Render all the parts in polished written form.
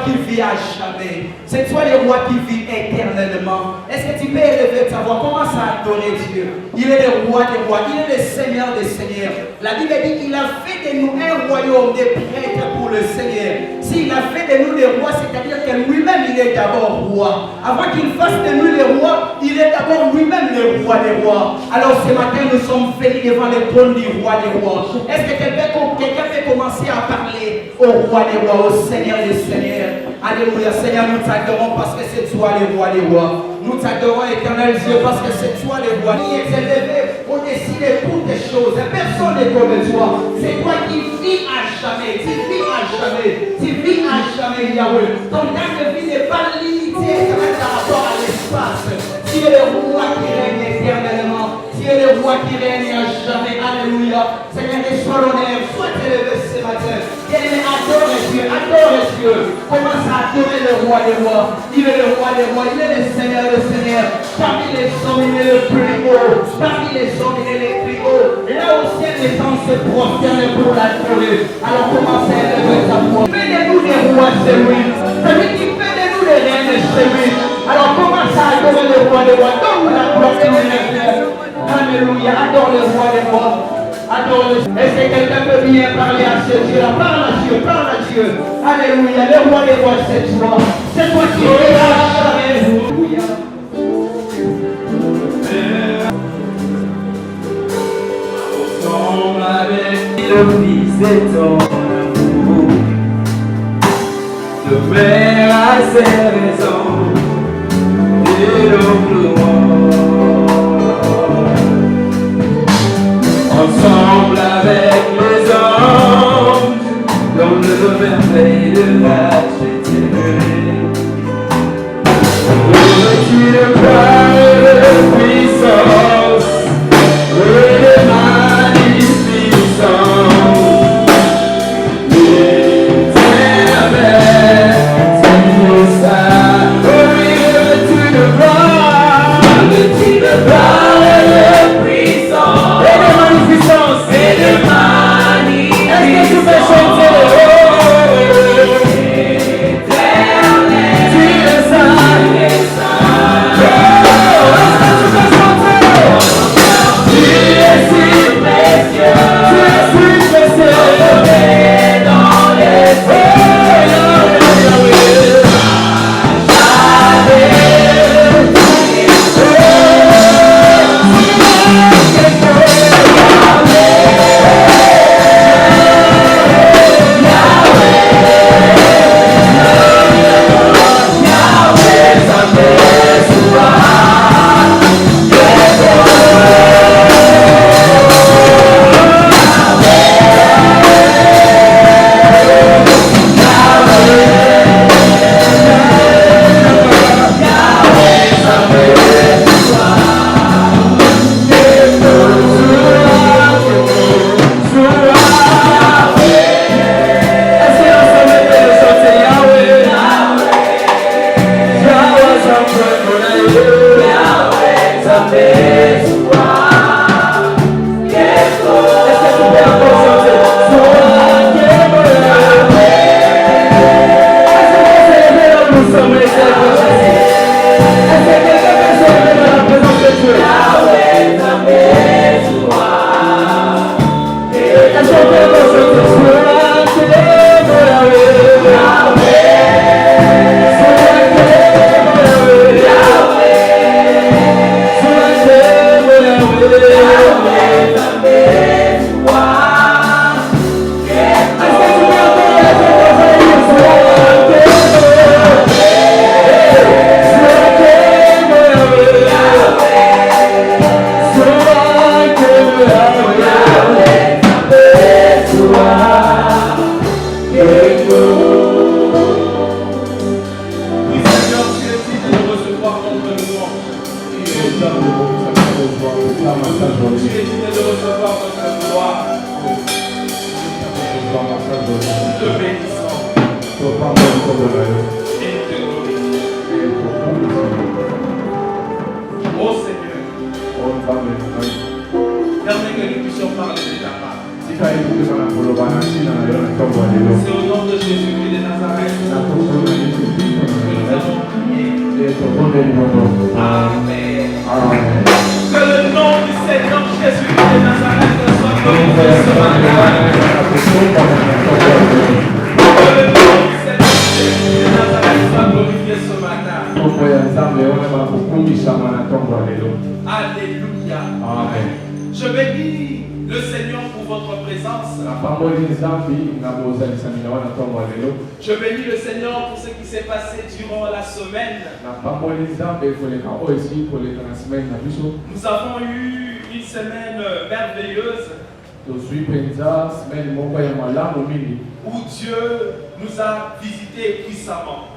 qui vit à jamais. C'est toi le roi qui vit éternellement. Est-ce que tu peux élever ta voix? Commence à adorer Dieu. Il est le roi des rois. Il est le Seigneur des seigneurs. La Bible dit qu'il a fait de nous un royaume des prêtres pour le Seigneur. S'il a fait de nous des rois, c'est-à-dire que lui-même il est d'abord roi. Avant qu'il fasse de nous les rois, il est d'abord lui-même le roi des rois. Alors ce matin, nous sommes venus devant le trône du roi des rois. Est-ce que quelqu'un peut commencer à parler au roi des rois, au Seigneur des seigneurs? Alléluia, Seigneur, nous t'adorons parce que c'est toi le roi des rois. Nous t'adorons, éternel Dieu, parce que c'est toi le roi qui est élevé au-dessus de toutes les choses. Personne n'est comme toi. C'est toi qui vis à jamais. Tu vis à jamais. Tu vis à jamais, Yahweh. Ton temps de vie n'est pas limité par rapport à l'espace. Tu es le roi qui règne éternellement. Tu es le roi qui règne à jamais. Alléluia. Seigneur, reçois l'honneur. Sois élevé ce matin. Bien-aimé, adore Dieu. Adore Dieu. Commence à adorer le roi des rois. Il est le roi des rois. Il est le Seigneur des seigneurs. Parmi les hommes, il est le plus haut. Parmi les hommes, il est le plus haut. Là au ciel, les gens se prosternent pour l'adorer. Alors commence à élever ta voix. Fais de nous des rois, c'est lui. Celui qui fait de nous des reines, c'est lui. Alors commence à adorer le roi des rois. Donne la gloire et l'honneur. Alléluia. Adore le roi des rois. Adore le. Est-ce que quelqu'un peut bien parler à ce Dieu-là? Parle à Dieu, parle à Dieu. Alléluia. Le roi des rois, c'est toi. C'est toi qui es là. Alléluia. Ensemble avec le Fils et ton amour, le Père a ses raisons et nos gloires. Ensemble avec les anges, dans le merveille de la Trinité, tu le gloire et de puissance et de magnificence, l'éternel, tu es saint. Oh oui, tu le gloire et de puissance et de magnificence et de magnificence. Est-ce que tu peux chanter le C'est au nom de Jésus-Christ de Nazareth. Amen. Amen. Que le nom du Seigneur Jésus de Nazareth soit glorifié ce matin. Que le nom du Seigneur Jésus de Nazareth soit glorifié ce matin. Alléluia. Amen. Je bénis le Seigneur pour votre présence. Je bénis le Seigneur pour ce qui s'est passé durant la semaine. Nous avons eu une semaine merveilleuse où Dieu nous a visités puissamment.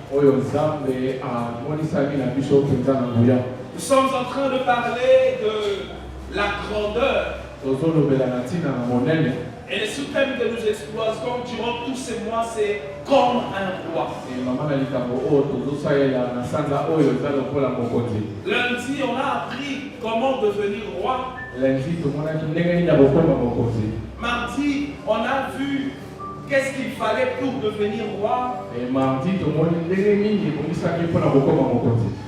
Nous sommes en train de parler de la grandeur et le sous-thème que nous exploitons durant tous ces mois, c'est comme un roi. Lundi, on a appris comment devenir roi. Mardi, on a vu qu'est-ce qu'il fallait pour devenir roi.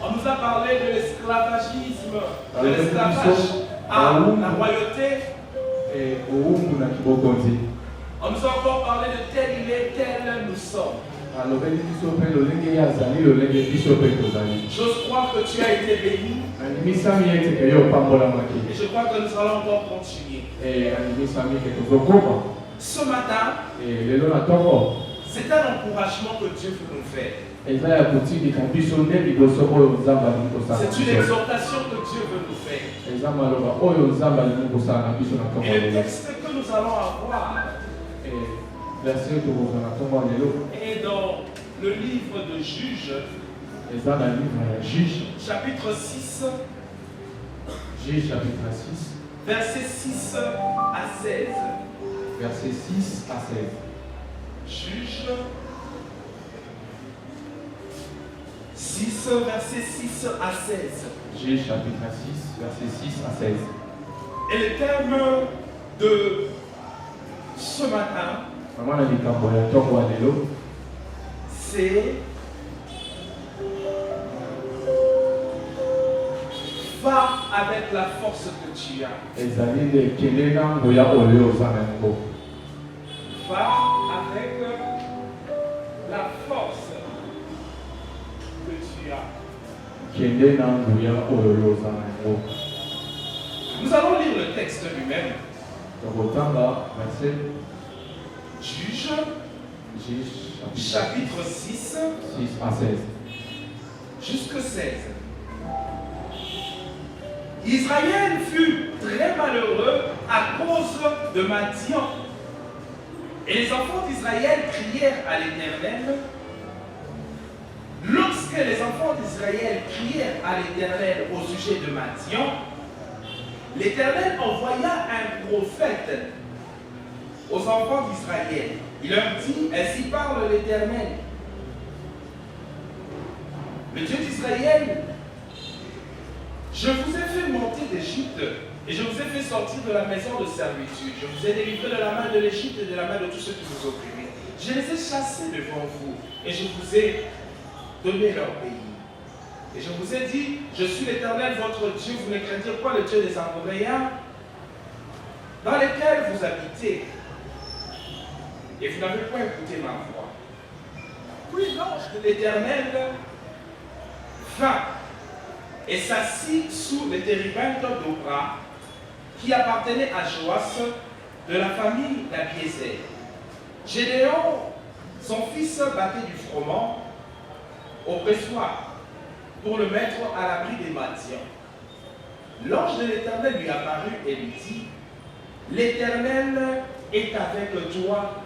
On nous a parlé de l'esclavagisme, de l'esclavage à la royauté. On nous a encore parlé de tel il est, tel nous sommes. Je crois que tu as été béni. Et je crois que nous allons encore continuer. Ce matin, c'est un encouragement que Dieu veut nous faire. C'est une exhortation que Dieu veut nous faire. Et le texte que nous allons avoir est dans le livre de Juges, chapitre 6, versets 6 à 16. Verset 6 à 16. Juges 6, verset 6 à 16. Juges chapitre 6, verset 6 à 16. Et le thème de ce matin, c'est va avec la force que tu as. Va avec la force que tu as. Nous allons lire le texte lui-même. Juge, chapitre 6, à 16. Jusque 16. Israël fut très malheureux à cause de Madian. Et les enfants d'Israël crièrent à l'Éternel. Lorsque les enfants d'Israël crièrent à l'Éternel au sujet de Madian, l'Éternel envoya un prophète aux enfants d'Israël. Il leur dit, ainsi parle l'Éternel, le Dieu d'Israël, je vous ai fait monter d'Égypte et je vous ai fait sortir de la maison de servitude. Je vous ai délivré de la main de l'Égypte et de la main de tous ceux qui vous opprimaient. Je les ai chassés devant vous et je vous ai donné leur pays. Et je vous ai dit, je suis l'Éternel, votre Dieu, vous ne craignez pas le Dieu des Amoréens, dans lesquels vous habitez. Et vous n'avez pas écouté ma voix. Puis l'ange de l'Éternel vint et s'assit sous les térébintes d'Opra, qui appartenait à Joas, de la famille d'Abiézer. Gédéon, son fils, battait du froment au pressoir pour le mettre à l'abri des Madians. L'ange de l'Éternel lui apparut et lui dit, l'Éternel est avec toi,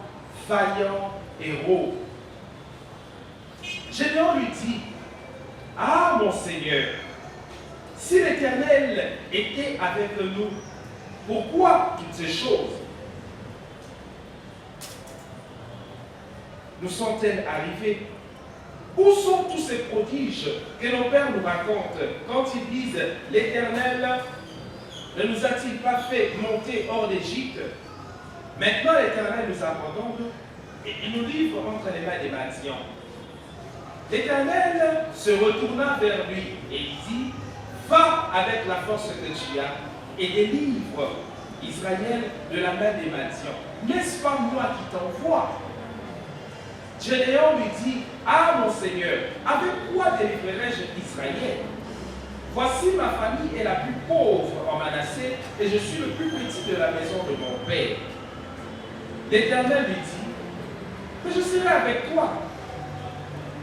vaillant héros. Gédéon lui dit, ah mon Seigneur, si l'Éternel était avec nous, pourquoi toutes ces choses nous sont-elles arrivées? Où sont tous ces prodiges que nos pères nous racontent quand ils disent l'Éternel ne nous a-t-il pas fait monter hors d'Égypte? Maintenant l'Éternel nous abandonne et il nous livre entre les mains des Madians. L'Éternel se retourna vers lui et il dit, va avec la force que tu as et délivre Israël de la main des Madians. N'est-ce pas moi qui t'envoie? Gédéon lui dit, ah mon Seigneur, avec quoi délivrerai-je Israël? Voici ma famille est la plus pauvre en Manassé et je suis le plus petit de la maison de mon père. L'Éternel lui dit, mais je serai avec toi.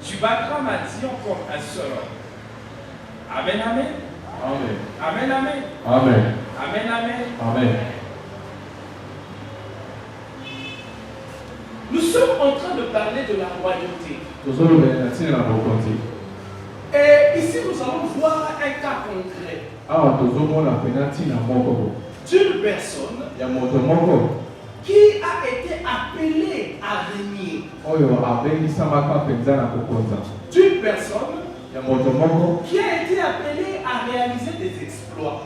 Tu battras Madian comme un seul homme. Amen, amen. Amen. Amen, amen. Amen. Amen, amen. Amen. Nous sommes en train de parler de la royauté. Et ici, nous allons voir un cas concret d'une personne qui a été appelée à régner. D'une personne qui a été appelée à réaliser des exploits.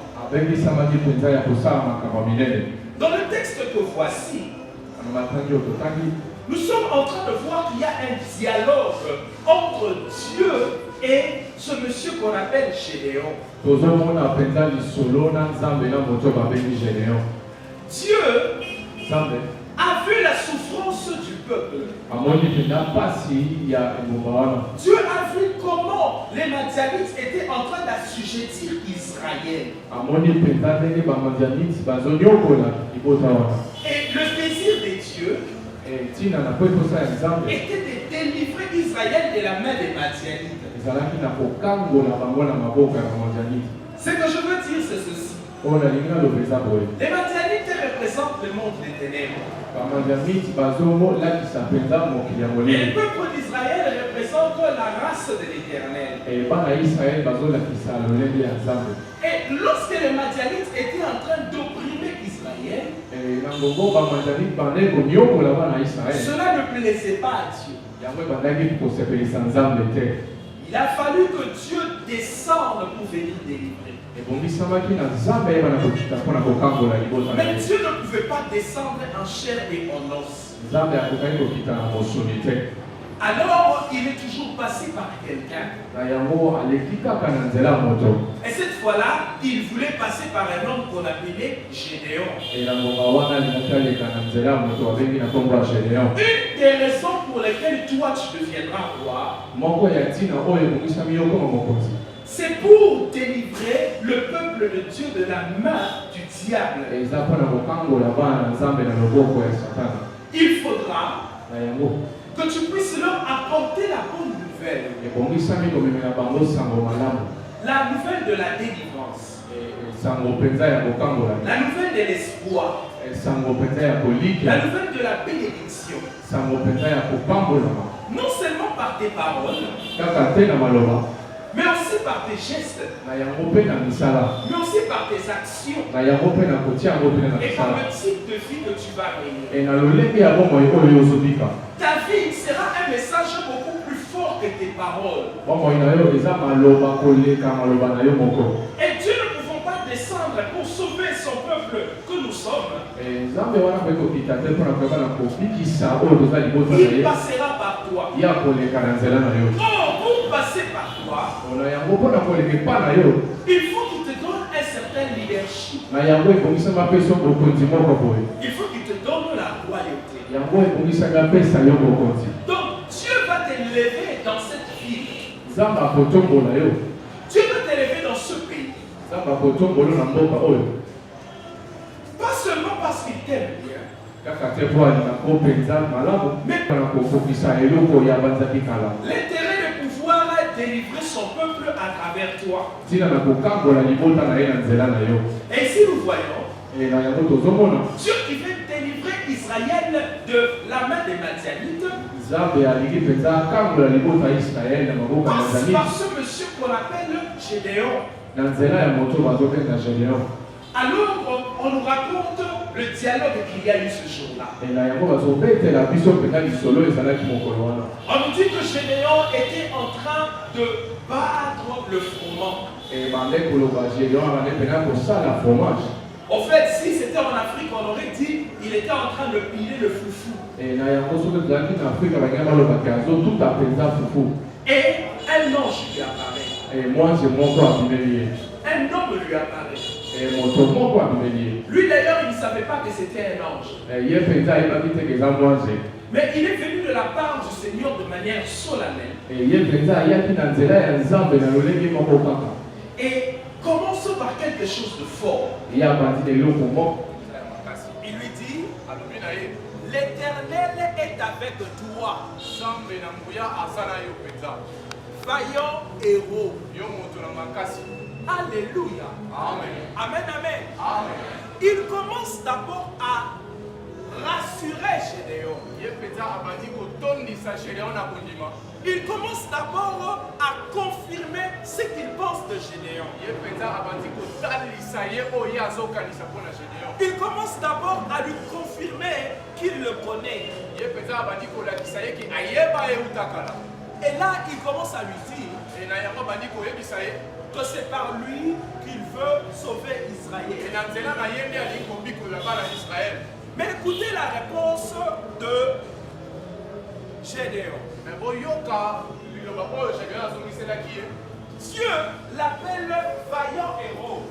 Dans le texte que voici, nous sommes en train de voir qu'il y a un dialogue entre Dieu et ce monsieur qu'on appelle Gédéon. Dieu a vu la souffrance du peuple. Dieu a vu comment les Madianites étaient en train d'assujettir Israël. Et le désir de Dieu était de délivrer Israël de la main des Madianites. Ce que je veux dire, c'est ceci. Les Madianites représentent le monde des ténèbres. Et le peuple d'Israël représente la race de l'Éternel. Et lorsque les Madianites étaient en train d'opprimer Israël, cela ne plaisait pas à Dieu. Il a fallu que Dieu descende pour venir délivrer. Mais Dieu ne pouvait pas descendre en chair et en os. Alors il est toujours passé par quelqu'un. Et cette fois-là, il voulait passer par un homme qu'on appelait Gédéon. Une des raisons pour lesquelles toi tu deviendras roi, c'est pour délivrer le peuple de Dieu de la main du diable. Il faudra que tu puisses leur apporter la bonne nouvelle. La nouvelle de la délivrance. La nouvelle de l'espoir. La nouvelle de la bénédiction. Non seulement par tes paroles, mais aussi par tes gestes, mais aussi par tes actions et par le type de vie que tu vas mener. Ta vie sera un message beaucoup plus fort que tes paroles. Et Dieu ne pouvant pas descendre pour sauver son peuple que nous sommes, il passera par toi. Oh, pour passer par toi, il faut qu'il te donne un certain leadership. Il faut qu'il te donne la royauté. Donc Dieu va t'élever dans cette ville. Dieu va t'élever dans ce pays. Pas seulement parce qu'il t'aime bien, mais l'intérêt de pouvoir délivrer son peuple à travers toi. Et ici nous voyons Dieu qui veut délivrer Israël de la main des Madianites par ce monsieur qu'on appelle Gédéon. Alors on nous raconte le dialogue qu'il y a eu ce jour-là. On nous dit que Gédéon était en train de battre le froment. En fait, si c'était en Afrique, on aurait dit il était en train de piler le foufou. Et Et moi, j'ai mon corps abîmé. Un homme lui apparaît. Et mon corps abîmé. Lui d'ailleurs, il ne savait pas que c'était un ange. Mais il est venu de la part du Seigneur de manière solennelle. Et commence par quelque chose de fort. Il lui dit, l'Éternel est avec toi. Vaillant héros. Alléluia. Amen. Amen, amen. Amen. Il commence d'abord à rassurer Gédéon. Il commence d'abord à confirmer ce qu'il pense de Gédéon. Il commence d'abord à lui confirmer qu'il le connaît. Et là, il commence à lui dire que c'est par lui qu'il veut sauver Israël. Mais écoutez la réponse de Gédéon. Dieu l'appelle vaillant héros.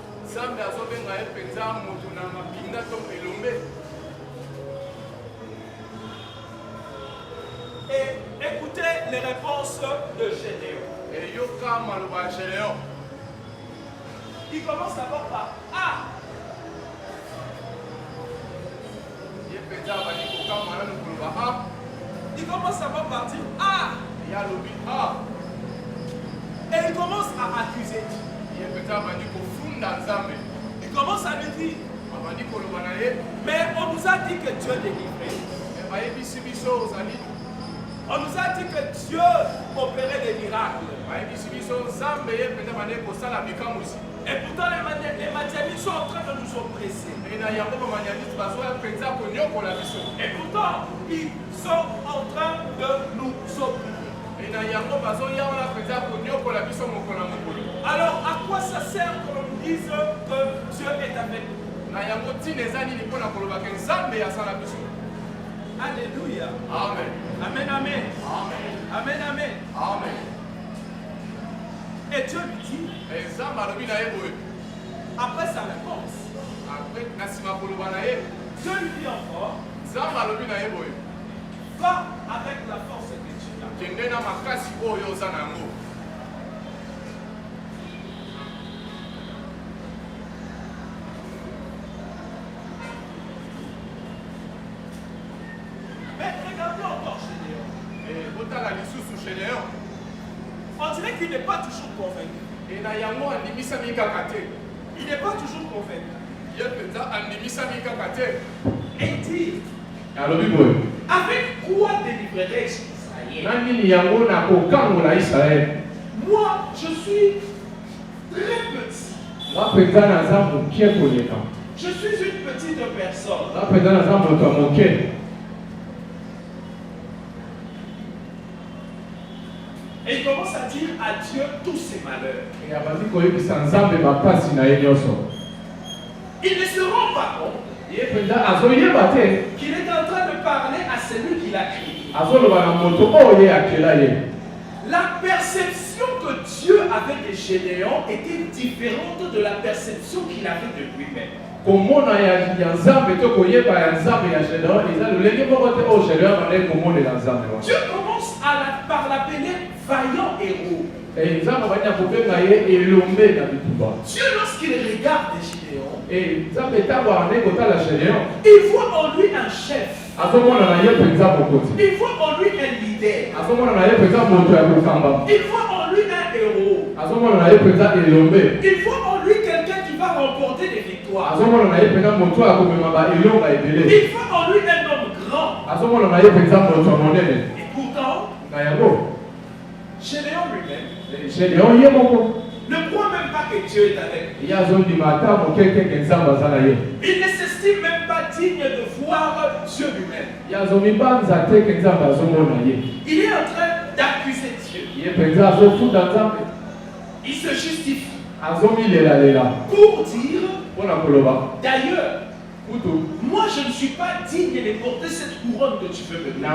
Et écoutez les réponses de Gédéon. Il commence d'abord par Ah. Il commence d'abord par dire Ah. Et il commence à accuser. Il commence à lui dire mais on nous a dit que Dieu délivrait. On nous a dit que Dieu opérait des miracles. Et pourtant les matérialistes sont en train de nous oppresser. Et pourtant ils sont en train de nous opprimer. Alors à quoi ça sert que l'on nous dise que Dieu est avec nous? Alléluia. Amen. Amen, amen. Amen. Amen, amen. Amen. Et Dieu lui dit, après sa réponse, Dieu lui dit encore, va avec la force que tu as. Mais regardez encore Gédéon. On dirait qu'il n'est pas toujours convaincu. Il n'est pas toujours convaincu. Et il dit, avec quoi délivrerai-je Israël? Moi, je suis très petit. Je suis une petite personne. Et il commence à dire à Dieu tous ses malheurs. Il ne se rend pas compte qu'il est en train de parler à celui qui l'a créé. La perception que Dieu avait de Gédéon était différente de la perception qu'il avait de lui-même. Dieu commence par l'appeler vaillant héros. Dieu, lorsqu'il regarde Gédéon, il voit en lui un chef. Il voit en lui un leader. Il voit en lui un héros. Il voit en lui quelqu'un qui va remporter des victoires. Il voit en lui un homme grand. Et pourtant, Gédéon lui-même ne croit même pas que Dieu est avec lui. Il ne s'estime même pas digne de voir Dieu lui-même. Il est en train d'accuser Dieu. Il se justifie pour dire, d'ailleurs, moi je ne suis pas digne de porter cette couronne que tu veux me donner.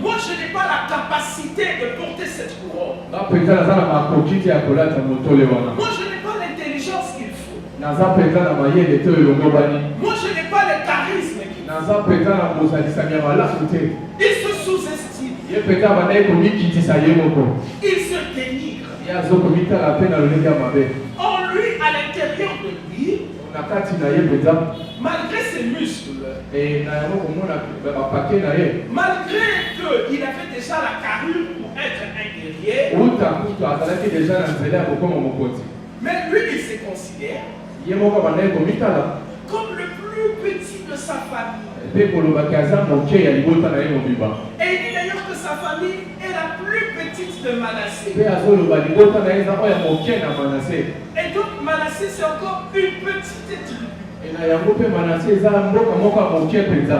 Moi je n'ai pas la capacité capacité de porter cette couronne. Nga penza naza na makoki te ya kolata motole wana. Moi, je n'ai pas l'intelligence qu'il faut. Naza penza na mayele te elongo bani. Moi, je n'ai pas le charisme qu'il faut. Naza penza na bozalisami ya malamu te. Il se sous-estime. Ye penza banaye komikitisa ye moko. Il se dénigre. Ye azokomitala pe na lolenge ya mabe. En lui, à l'intérieur de lui, Na kati na ye penza malgré ses muscles, na yango komona bapake na ye. malgré qu'il avait déjà la carrure pour être un guerrier, uta kutu azalaki deja na nzela ya kokoma mokonzi. mais lui, il se considère Ye moko banaye komitala comme le plus petit de sa famille. mpe kolobaki aza moke ya libota na ye mobimba. Et il dit d'ailleurs que sa famille est la plus petite de Manassé. Mpe azoloba libota na ye eza oyo ya moke na Manase. Et donc Manassé, c'est encore une petite tribu. Na yango mpe Manase eza mboka moko ya moke mpenza.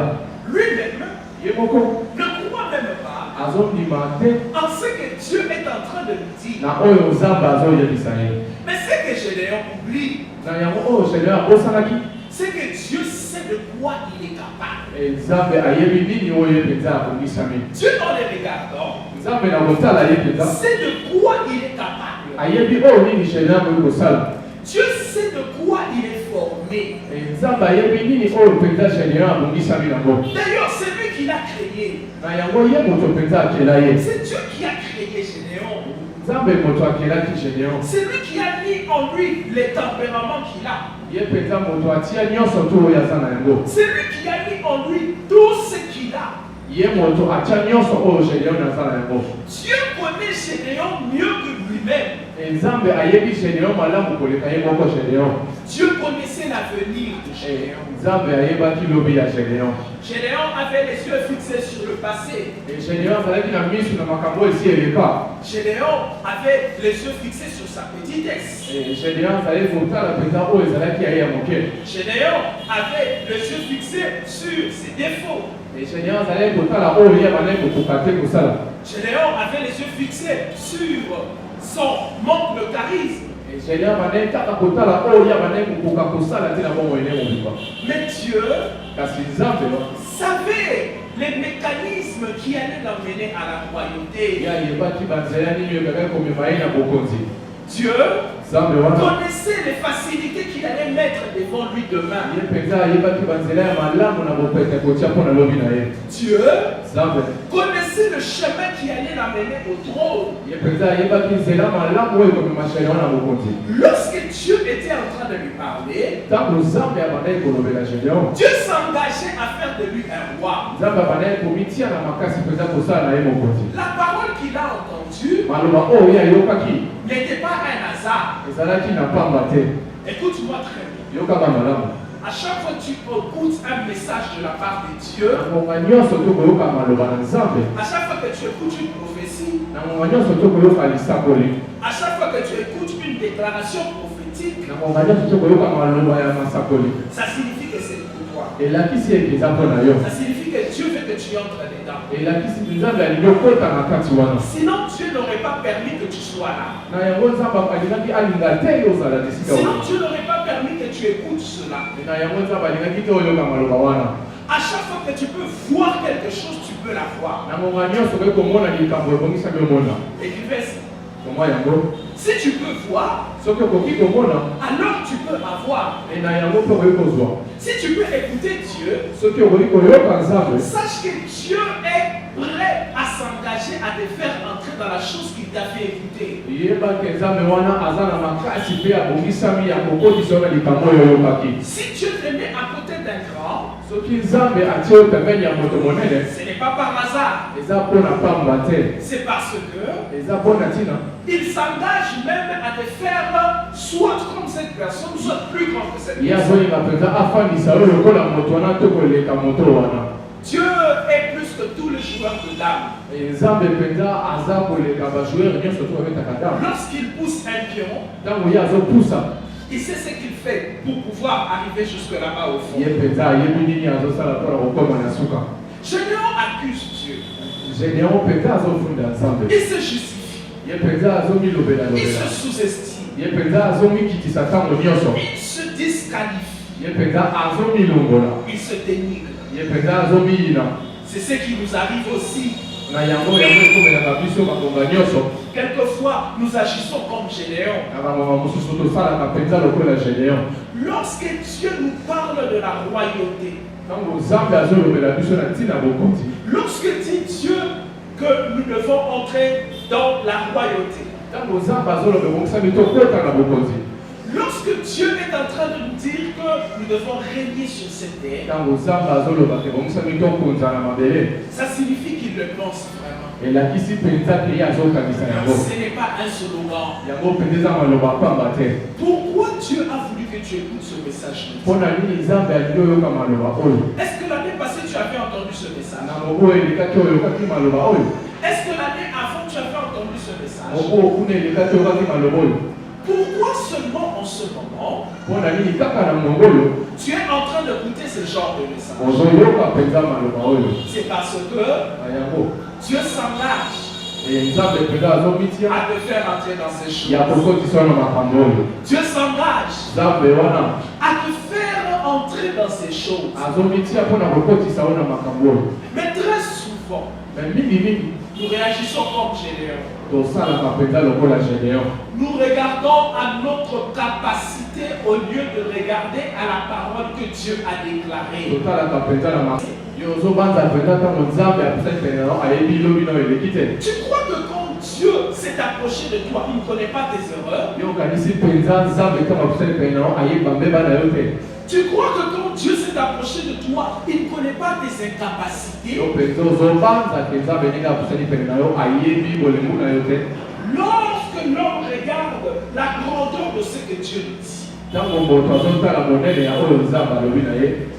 Lui-même Ye moko ne croit même pas azondima te en ce que Dieu est en train de lui dire. na oyo nzambe azoyebisa ye. Mais ce que Gédéon oublie, Na yango oyo Seigneur abosanaki c'est que Dieu sait de quoi il est capable. nzambe ayebi nini oyo ye mpenza abongisami. Dieu, en les regardant, Nzambe na kotala ye mpenza sait de quoi il est capable. ayebi oyo nini Seigneur akoki kosala. Dieu sait de quoi il est formé. Nzambe ayebi nini oyo mpenza Seigneur abongisami nango. D'ailleurs, c'est lui qui l'a créé. Na yango ye moto mpenza akela ye. C'est Dieu qui a créé Gédéon. Nzambe moto akelaki Gédéon. C'est lui qui a mis en lui les tempéraments qu'il a. Ye mpenza moto atia nyonso tu oyo aza na yango. C'est lui qui a mis en lui tout ce qu'il a. Ye moto atia nyonso oyo Gédéon aza na yango. Dieu connaît Gédéon mieux que lui-même. Nzambe ayebi Gédéon malamu koleka ye moko Gédéon. Dieu connaissait l'avenir de Gédéon. Nzambe ayebaki lobi ya Gédéon. Gédéon avait les yeux fixés sur le passé. Gédéon azalaki na miso na makambo esi eleka. Gédéon avait les yeux fixés sur sa petitesse. Gédéon azali kotala mpenza oyo ezalaki ya ye ya moke. Gédéon avait les yeux fixés sur ses défauts. Gédéon azali kotala oyo ye bandaki kokoka te kosala. Gédéon avait les yeux fixés sur son manque de charisme. Gédéon bandaki kaka kotala oyo ye bandaki kokoka kosala te na bongo ene mobimba. Mais Dieu Kasi Nzambe savait les mécanismes qui allaient l'emmener à la royauté. ye ayebaki banzela nini oyo ekaki komema ye na bokonzi. Dieu Nzambe wana connaissait les facilités qu'il allait mettre devant lui demain. ye mpenza ayebaki banzela ya malamu na bopete kotia mpo na lobi na ye. Dieu Nzambe connaissait le chemin qui allait l'amener au trône. ye mpenza ayebaki nzela malamu oyo ekomema Gédéon na bokonzi. Lorsque Dieu était en train de lui parler, Ntango Nzambe abandaki kolobela Gédéon, Dieu s'engageait à faire de lui un roi. Nzambe abandaki komitia na makasi mpenza kosala na ye mokonzi. La parole qu'il a entendue Maloba oyo ye ayokaki n'était pas un hasard. ezalaki na pamba te. Écoute-moi très bien. Yokaka malamu. À chaque fois que tu écoutes un message de la part de Dieu, Na ngonga nyonso tokoyoka maloba na Nzambe, à chaque fois que tu écoutes une prophétie, na ngonga nyonso tokoyoka lisakoli, à chaque fois que tu écoutes une déclaration prophétique, na ngonga nyonso tokoyoka maloba ya masakoli, ça signifie que c'est pour toi. elakisi ete eza mpo na yo. Ça signifie que Dieu veut que tu entres dedans. Elakisi Nzambe alingi okota na kati wana. Sinon, Dieu n'aurait pas permis que tu sois là. Na yango Nzambe alingaki alinga te yo ozala na esika Sinon, wana. Dieu n'aurait pas permis que tu écoutes cela. Na yango Nzambe alingaki te oyoka maloba wana. À chaque fois que tu peux voir quelque chose, tu peux la voir. Na ngonga nyonso okoki komona likambo ebongisami omona. Écrivez ça. Koma yango Si tu peux voir, soki okoki komona alors tu peux avoir. na yango mpe okoki kozwa. Si tu peux écouter Dieu, Soki okoki koyoka Nzambe, sache que Dieu est prêt à s'engager à te faire entrer dans la chose qu'il t'a fait écouter. yebaki Nzambe wana aza na makasi mpe abongisami ya kokotisa yo na likambo oyo oyokaki. Si Dieu te met à côté d'un grand, Soki Nzambe atie yo pembeni ya moto monene, ce n'est pas par hasard. eza mpo na pamba te, C'est parce que eza mpo na ntina. il s'engage même à te faire soit comme cette personne, soit plus grand que cette Ye personne. azolinga mpenza afandisa yo lokola moto wana to koleka moto wana. Dieu est plus que tous les joueurs de dames. Nzambe mpenza aza koleka bajoueur nyonso to babetaka damu. Lorsqu'il pousse un pion, Ntango ye azopusa, il sait ce qu'il fait pour pouvoir arriver jusque là-bas au fond. ye mpenza ayebi nini azosala mpona kokoma na suka. Gédéon accuse Dieu. Gédéon mpenza azofunda Nzambe. Il se justifie. Ye mpenza azomilobela Il lobela. se sous-estime. Ye mpenza azomikitisa ntango nyonso. Il se disqualifie. Ye mpenza azomilongola. Il se dénigre. Ye mpenza azomiyina. C'est ce qui nous arrive aussi Quelquefois, nous agissons comme Gédéon. Lorsque Dieu nous parle de la royauté, lorsque dit Dieu que nous devons entrer dans la royauté, lorsque Dieu est en train de nous dire que nous devons régner sur cette terre, ça signifie qu'il le pense vraiment. Ce n'est pas un slogan. Pourquoi Dieu a voulu que tu écoutes ce message? Est-ce que l'année passée tu avais entendu ce message? Est-ce que l'année avant tu avais entendu ce message? Pourquoi seulement en ce moment tu es en train d'écouter ce genre de message? C'est parce que Dieu s'engage à te faire entrer dans ces choses. Dieu s'engage à te faire entrer dans ces choses. Mais très souvent, nous réagissons comme Gédéon. Nous regardons à notre capacité au lieu de regarder à la parole que Dieu a déclarée. Tu crois que quand Dieu s'est approché de toi, il ne connaît pas tes erreurs? Tu crois que quand Dieu s'est approché de toi, il ne connaît pas tes incapacités? Lorsque l'homme regarde la grandeur de ce que Dieu lui dit,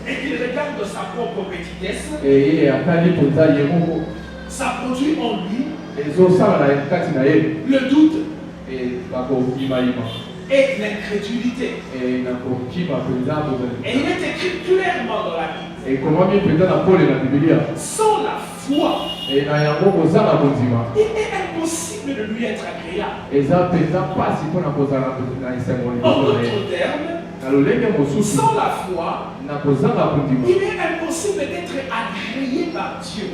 et qu'il regarde sa propre petitesse, ça produit en lui le doute et l'incrédulité. Et il est écrit clairement dans la Bible, sans la foi, il est impossible de lui être agréable. En d'autres termes, sans la foi, il est impossible d'être agréé par Dieu.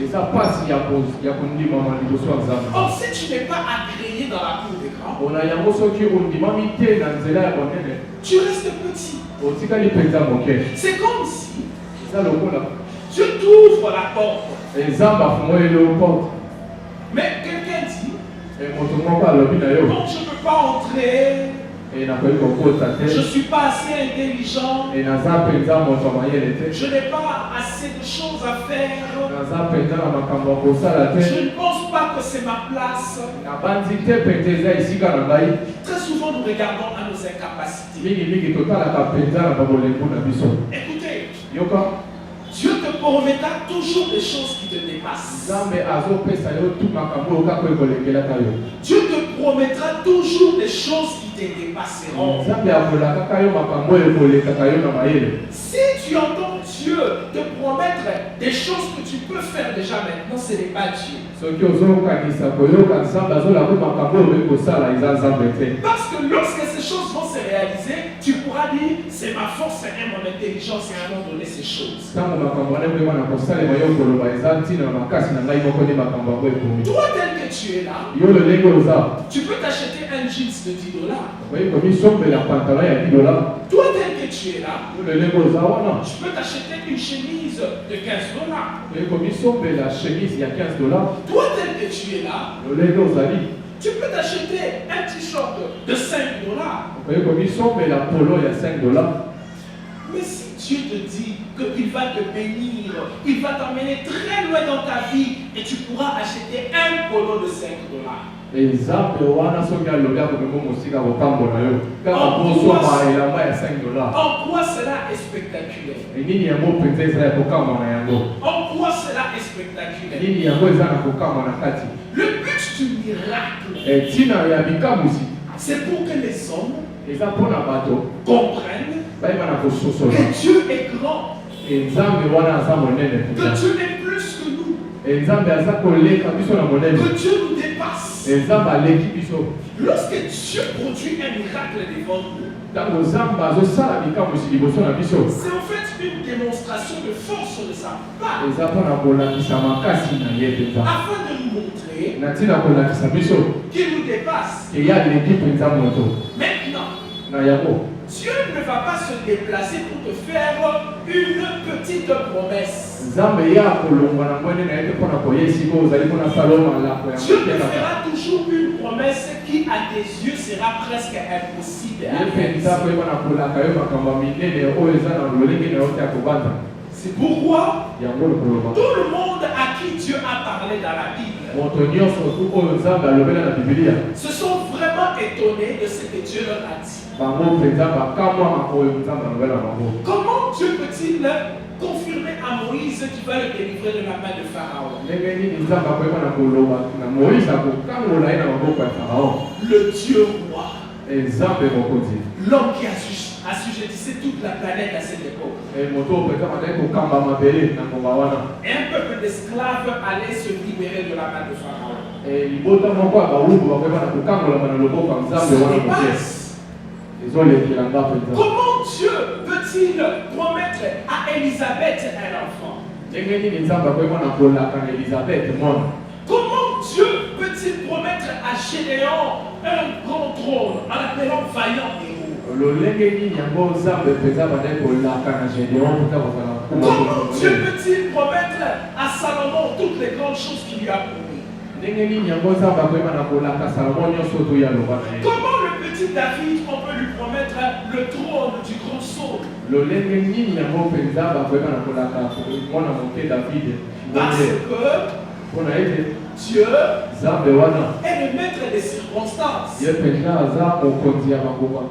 Or, si tu n'es pas agréé dans la cour des grands, tu restes petit. C'est comme si Dieu t'ouvre la porte. Mais quelqu'un dit, non, je ne peux pas entrer. Je ne suis pas assez intelligent. Je n'ai pas assez de choses à faire. Je ne pense pas que c'est ma place. Très souvent, nous regardons à nos incapacités. Écoutez, Dieu te promettra toujours des choses qui te dépassent. Dieu te promettra toujours des choses qui te dépasseront. Si tu entends Dieu te promettre des choses que tu peux faire déjà maintenant, ce n'est pas Dieu. Parce que lorsque ces choses vont se réaliser, tu pourras dire, c'est ma force et mon intelligence et à un moment donné ces choses. Toi tel que tu es là, tu peux t'acheter un jeans de $10. Toi tel que tu es là, tu peux t'acheter une chemise de $15. Toi tel que tu es là, tu peux t'acheter un t-shirt de $5. Mais si Dieu te dit qu'il va te bénir, il va t'emmener très loin dans ta vie et tu pourras acheter un polo de $5. En quoi cela est spectaculaire? En quoi cela est spectaculaire? Le but du miracle, c'est pour que les hommes comprennent que Dieu est grand, que Dieu est plus que nous, que Dieu nous dépasse. Lorsque Dieu produit un miracle devant nous, c'est en fait une démonstration de force de sa part, afin de nous montrer natina kolakisa biso qu'il nous dépasse. ke ya leki mpenza moto Maintenant, na yango Dieu ne va pas se déplacer pour te faire une petite promesse. nzambe ya kolongwa na ngwene na ye te mpona koya esika ozali mpona sala malako ya Dieu te motelaka fera toujours une promesse qui, à tes yeux, sera presque impossible à ye mpenza réaliser. koyeba na kolaka yo makambo ya minene oyo eza na lolenge na yo te ya kobanda C'est pourquoi yango lokoloba tout le monde à qui Dieu a parlé dans la Bible moto nyonso tu oyo nzambe alobela na bibilia se sont vraiment étonnés de ce que Dieu leur a dit. bango mpenza bakamwama oyo nzambe alobela na bango Comment Dieu peut-il confirmer à Moïse qu'il va le délivrer de la main de Pharaon? ndenge nini nzambe akoyeba na koloba na moïse akokangola ye na maboko ya faraon Le Dieu roi, nzambe mokonzi l'homme qui assujettissait toute la planète à cette époque. moto oyo mpenza bazali kokamba mabele na ngomba wana Et un peuple d'esclaves allait se libérer de la main de Pharaon. libota moko ya bawumbu bakoyeba na kokangolama na loboko ya nzambe Ça wana moke dépasse. ezolekelanga mpenza Comment Dieu peut-il promettre à Élisabeth un enfant? ndenge nini nzambe akoyeba na kolaka na elizabeth mwana Comment Dieu peut-il promettre à Gédéon un grand trône en l'appelant vaillant héros? lolenge nini yango nzambe mpenza bazali kolaka na gédéon mpenza kozala Comment Dieu peut-il promettre à Salomon toutes les grandes choses qu'il lui a promis? ndenge nini yango nzambe akoyeba na kolaka salomo nyonso to ya loba na ye Comment le petit David, on peut lui promettre le trône du grand Saul? lolenge nini yango mpenza bakoyeba na kolaka mwana moke david Parce que mpona ete Dieu nzambe wana est le maître des circonstances. ye mpenza aza mokonzi ya bangoma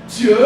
Dieu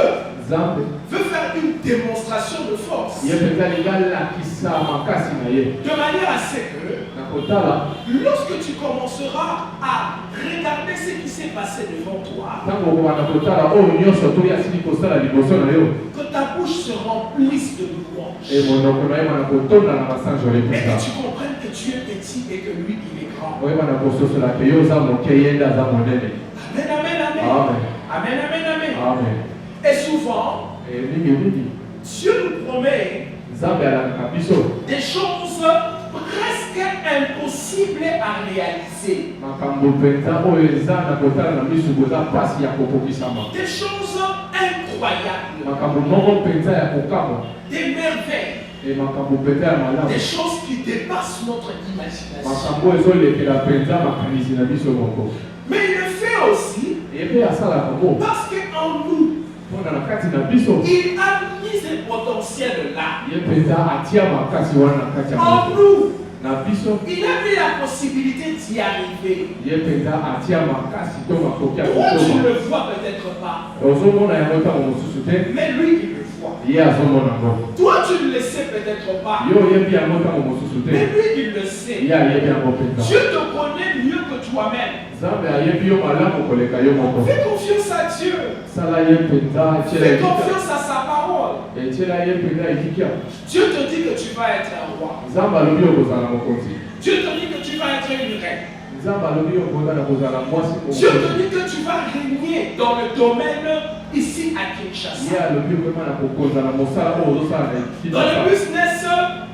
nzambe veut faire une démonstration de force. ye mpenza alingi alakisa makasi na ye De manière à ce que na kotala lorsque tu commenceras à regarder ce qui s'est passé devant toi, ntango okobanda kotala oyo nyonso to asili kosala liboso na yo que ta bouche se remplisse de louanges. monoko na ye bana kotonda na basanjo Et lepesa que tu comprennes que Dieu est petit et que lui, il est grand. oyeba na kososola ke yo oza moke ye nde aza monene Amen, amen, amen. amen Amen, amen, amen. amen Et souvent, mingi Dieu nous promet nzambe alakaka biso des choses presque impossibles à réaliser. makambo mpenza oyo eza na kotala na miso koza mpasi ya kokokisama Des choses incroyables. makambo moko mpenza ya kokama Des merveilles. makambo mpenza ya malamu Des choses qui dépassent notre imagination. makambo ezolekela mpenza makanisi na biso moko Mais il le fait aussi ye mpe asalaka mo parce qu'en nous, mpona na kati na biso il a mis ce potentiel là. ye mpenza atia makasi wana na kati ya En moto nous, na biso il a mis la possibilité d'y arriver. ye mpenza atia makasi to makoki ya Toi, tu ne kokoma le vois peut-être pas, ozomona yango ntango mosusu te mais lui, il le voit. ye azomona ngo Toi, tu ne le sais peut-être pas, yo oyebi yango ntango mosusu te mais lui, il le sait. ye ayebi yango mpenza Dieu te connaît mieux que toi-même. nzambe ayebi yo malamu koleka yo moko Fais confiance à Dieu. sala ye mpenza etiela Fais ekika confiance à sa parole. etiela ye mpenza ekikia Dieu te dit que tu vas être un roi. nzambe alobi okozala mokonzi Dieu te dit que tu vas être une reine. nzambe alobi okozala kozala mwasi Dieu te mokonzi dit que tu vas régner dans le domaine ici à ye Kinshasa. alobi okoma na kokonza na mosala oyo ozosala na Dans le kinshasa business,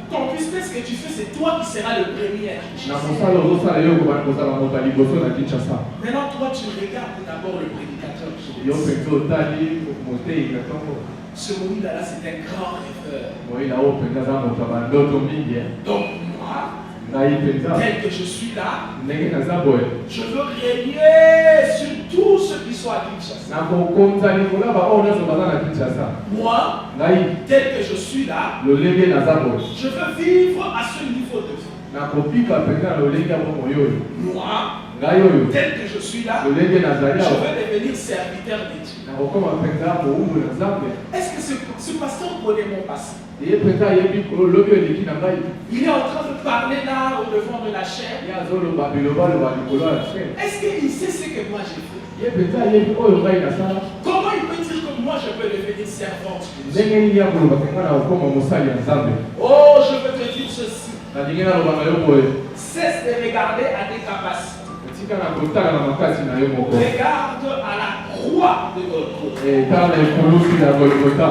ton business que tu fais, c'est toi qui seras le premier à na Kinshasa. mosala ozosala yo okoma na kozala moto ya liboso na kinshasa Maintenant, toi, tu regardes d'abord le prédicateur. yo mpenza otali motei na ntongo Ce Moïse-là, c'est un grand rêveur. moyina oyo mpenza aza moto ya bandoto mingi Donc, moi, ngai mpenza tel que je suis là, ndenge naza boye je veux régner sur tous ceux qui sont à Kinshasa. nakokonza likolo ya baoyo nyonso baza na kinshasa Moi, ngai tel que je suis là, lolenge naza boye je veux vivre à ce niveau de vie. nakopika mpenza na lolenge ya bomoi oyo Moi, ngai oyo tel que je suis là, lolenge nazali je awa veux devenir serviteur de Dieu. nakokoma mpenza mowumbu na nzambe Est-ce que ce pasteur connaît mon passé? ye mpenza ayebi lobi eleki na ngai Il est en train de parler là au devant de la chair. ye azoloba bilobaloba likolo ya chaine Est-ce qu'il sait ce que moi j'ai fait? ye mpenza ayebi oyo ngai nasala Comment il peut dire que moi je peux devenir servante de Dieu? ndenge nini ya koloba kenga na kokoma mosali ya nzambe Oh, je veux te dire ceci. nalingi naloba na yo boye Cesse de regarder à tes capacités. etika na kotala na makasi na yo moko Regarde à la croix de Golgotha. etala na ekulusu ya golgota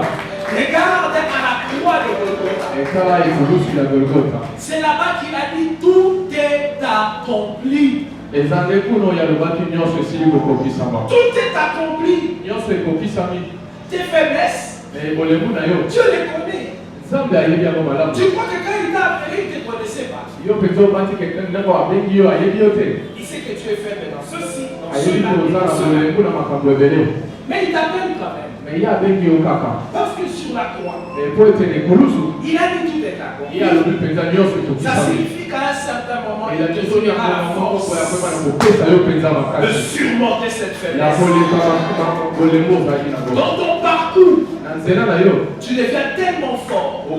Regarde à la croix de Golgotha. etala ekulusu ya golgota C'est là-bas qu'il a dit tout est accompli. Tout est accompli. Tes faiblesses, Dieu les connaît. Tu crois que quand il t'a appelé, il ne te connaissait pas. Il sait que tu es faible dans ceci, dans cela. Mais il t'appelle quand même. Parce que sur la croix, il a dit tout est accompli. Ça signifie qu'à un certain moment, il te donnera la force de surmonter cette faiblesse. Dans ton parcours, tu deviens tellement fort que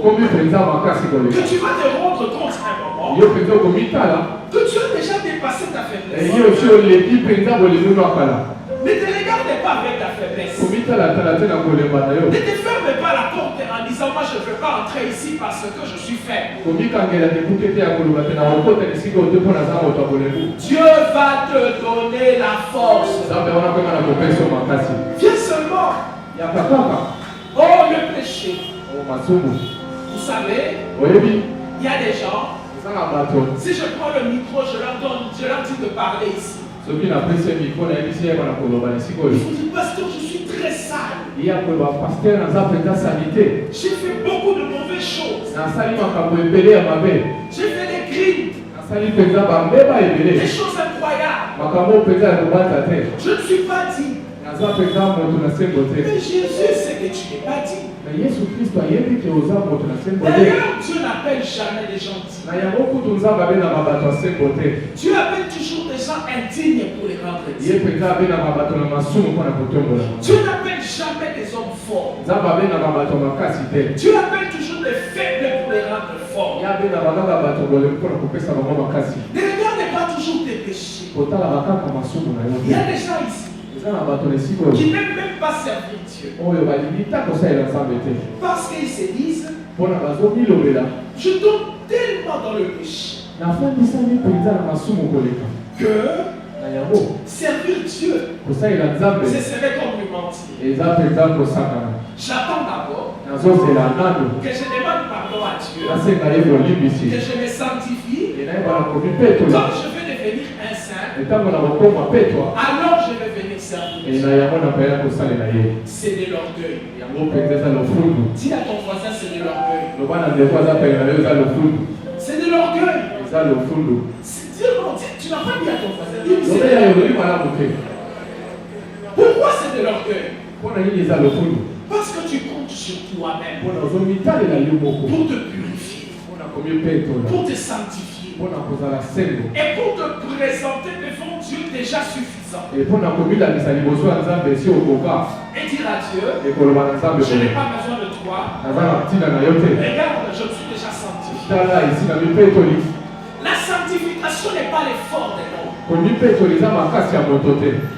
tu vas te rendre compte à un moment que tu as déjà dépassé ta faiblesse. Ne te regarde pas avec ta faiblesse. Ne te ferme pas la porte en disant moi je ne veux pas entrer ici parce que je suis faible. Dieu va te donner la force. Viens seulement. Oh le péché. Vous savez, il y a des gens, si je prends le micro, je leur dis de parler ici. Il faut dire, pasteur, je suis très sale. J'ai fait beaucoup de mauvaises choses. J'ai fait des crimes. Des choses incroyables. Je ne suis pas digne. Mais Jésus sait que tu n'es pas digne. D'ailleurs, Dieu n'appelle jamais les gens dignes. Dieu appelle toujours des gens indignes pour les rendre dignes. Dieu n'appelle jamais des hommes forts. Dieu appelle toujours des faibles pour les rendre forts. Ne regardez pas toujours tes péchés. Il y a des gens ici qui n'aiment même pas servir Dieu. Parce qu'ils se disent, je tombe tellement dans le péché que servir Dieu, ce serait comme lui mentir. J'attends d'abord que je demande pardon à Dieu, que je me sanctifie. Quand je vais devenir un saint, alors je vais venir servir Dieu. C'est de l'orgueil. Dis à ton voisin, c'est de l'orgueil. C'est de l'orgueil. Tu n'as pas dit à ton voisin. Pourquoi c'est de l'orgueil? Parce que tu comptes sur toi-même pour te purifier, pour te sanctifier et pour te présenter devant Dieu déjà suffisant. Et dire à Dieu, je n'ai pas besoin de toi. Regarde, je suis déjà sanctifié. La sanctification n'est pas l'effort des hommes.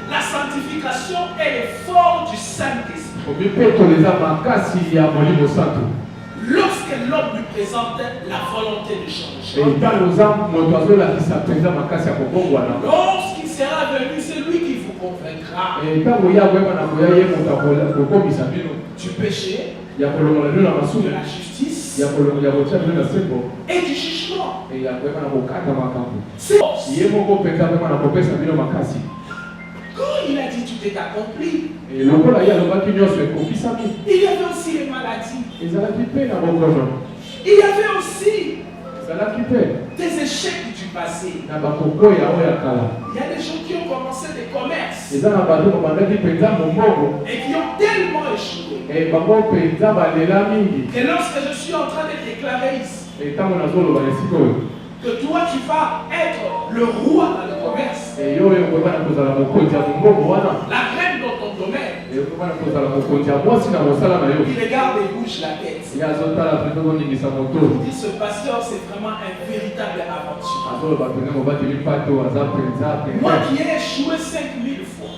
La sanctification est l'effort du Saint-Esprit. Lorsque l'homme lui présente la volonté de changer, lorsqu'il sera venu, c'est lui qui vous convaincra du péché, de la justice et du jugement. C'est quand il a dit tout est accompli, il y avait aussi les maladies. Il y avait aussi des échecs du passé. Il y a des gens qui ont commencé des commerces et qui ont tellement échoué. Et lorsque je suis en train de déclarer ici que toi tu vas être le roi dans le commerce, la reine dans ton domaine, il regarde et bouge la tête. Il dit ce pasteur c'est vraiment un véritable aventure. Moi qui ai échoué 5000 fois.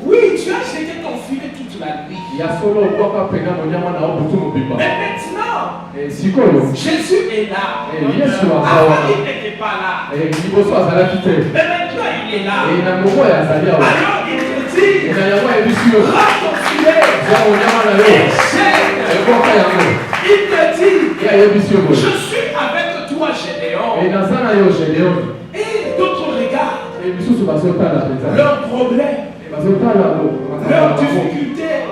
Oui, tu as jeté ton filet toute la nuit. Mais maintenant, Jésus est là. Avant il n'était pas là. Mais maintenant il est là. Alors il te dit, rends ton filet. Il te dit, je suis avec toi Gédéon. Et d'autres regardent Leur leurs problèmes, leurs difficultés.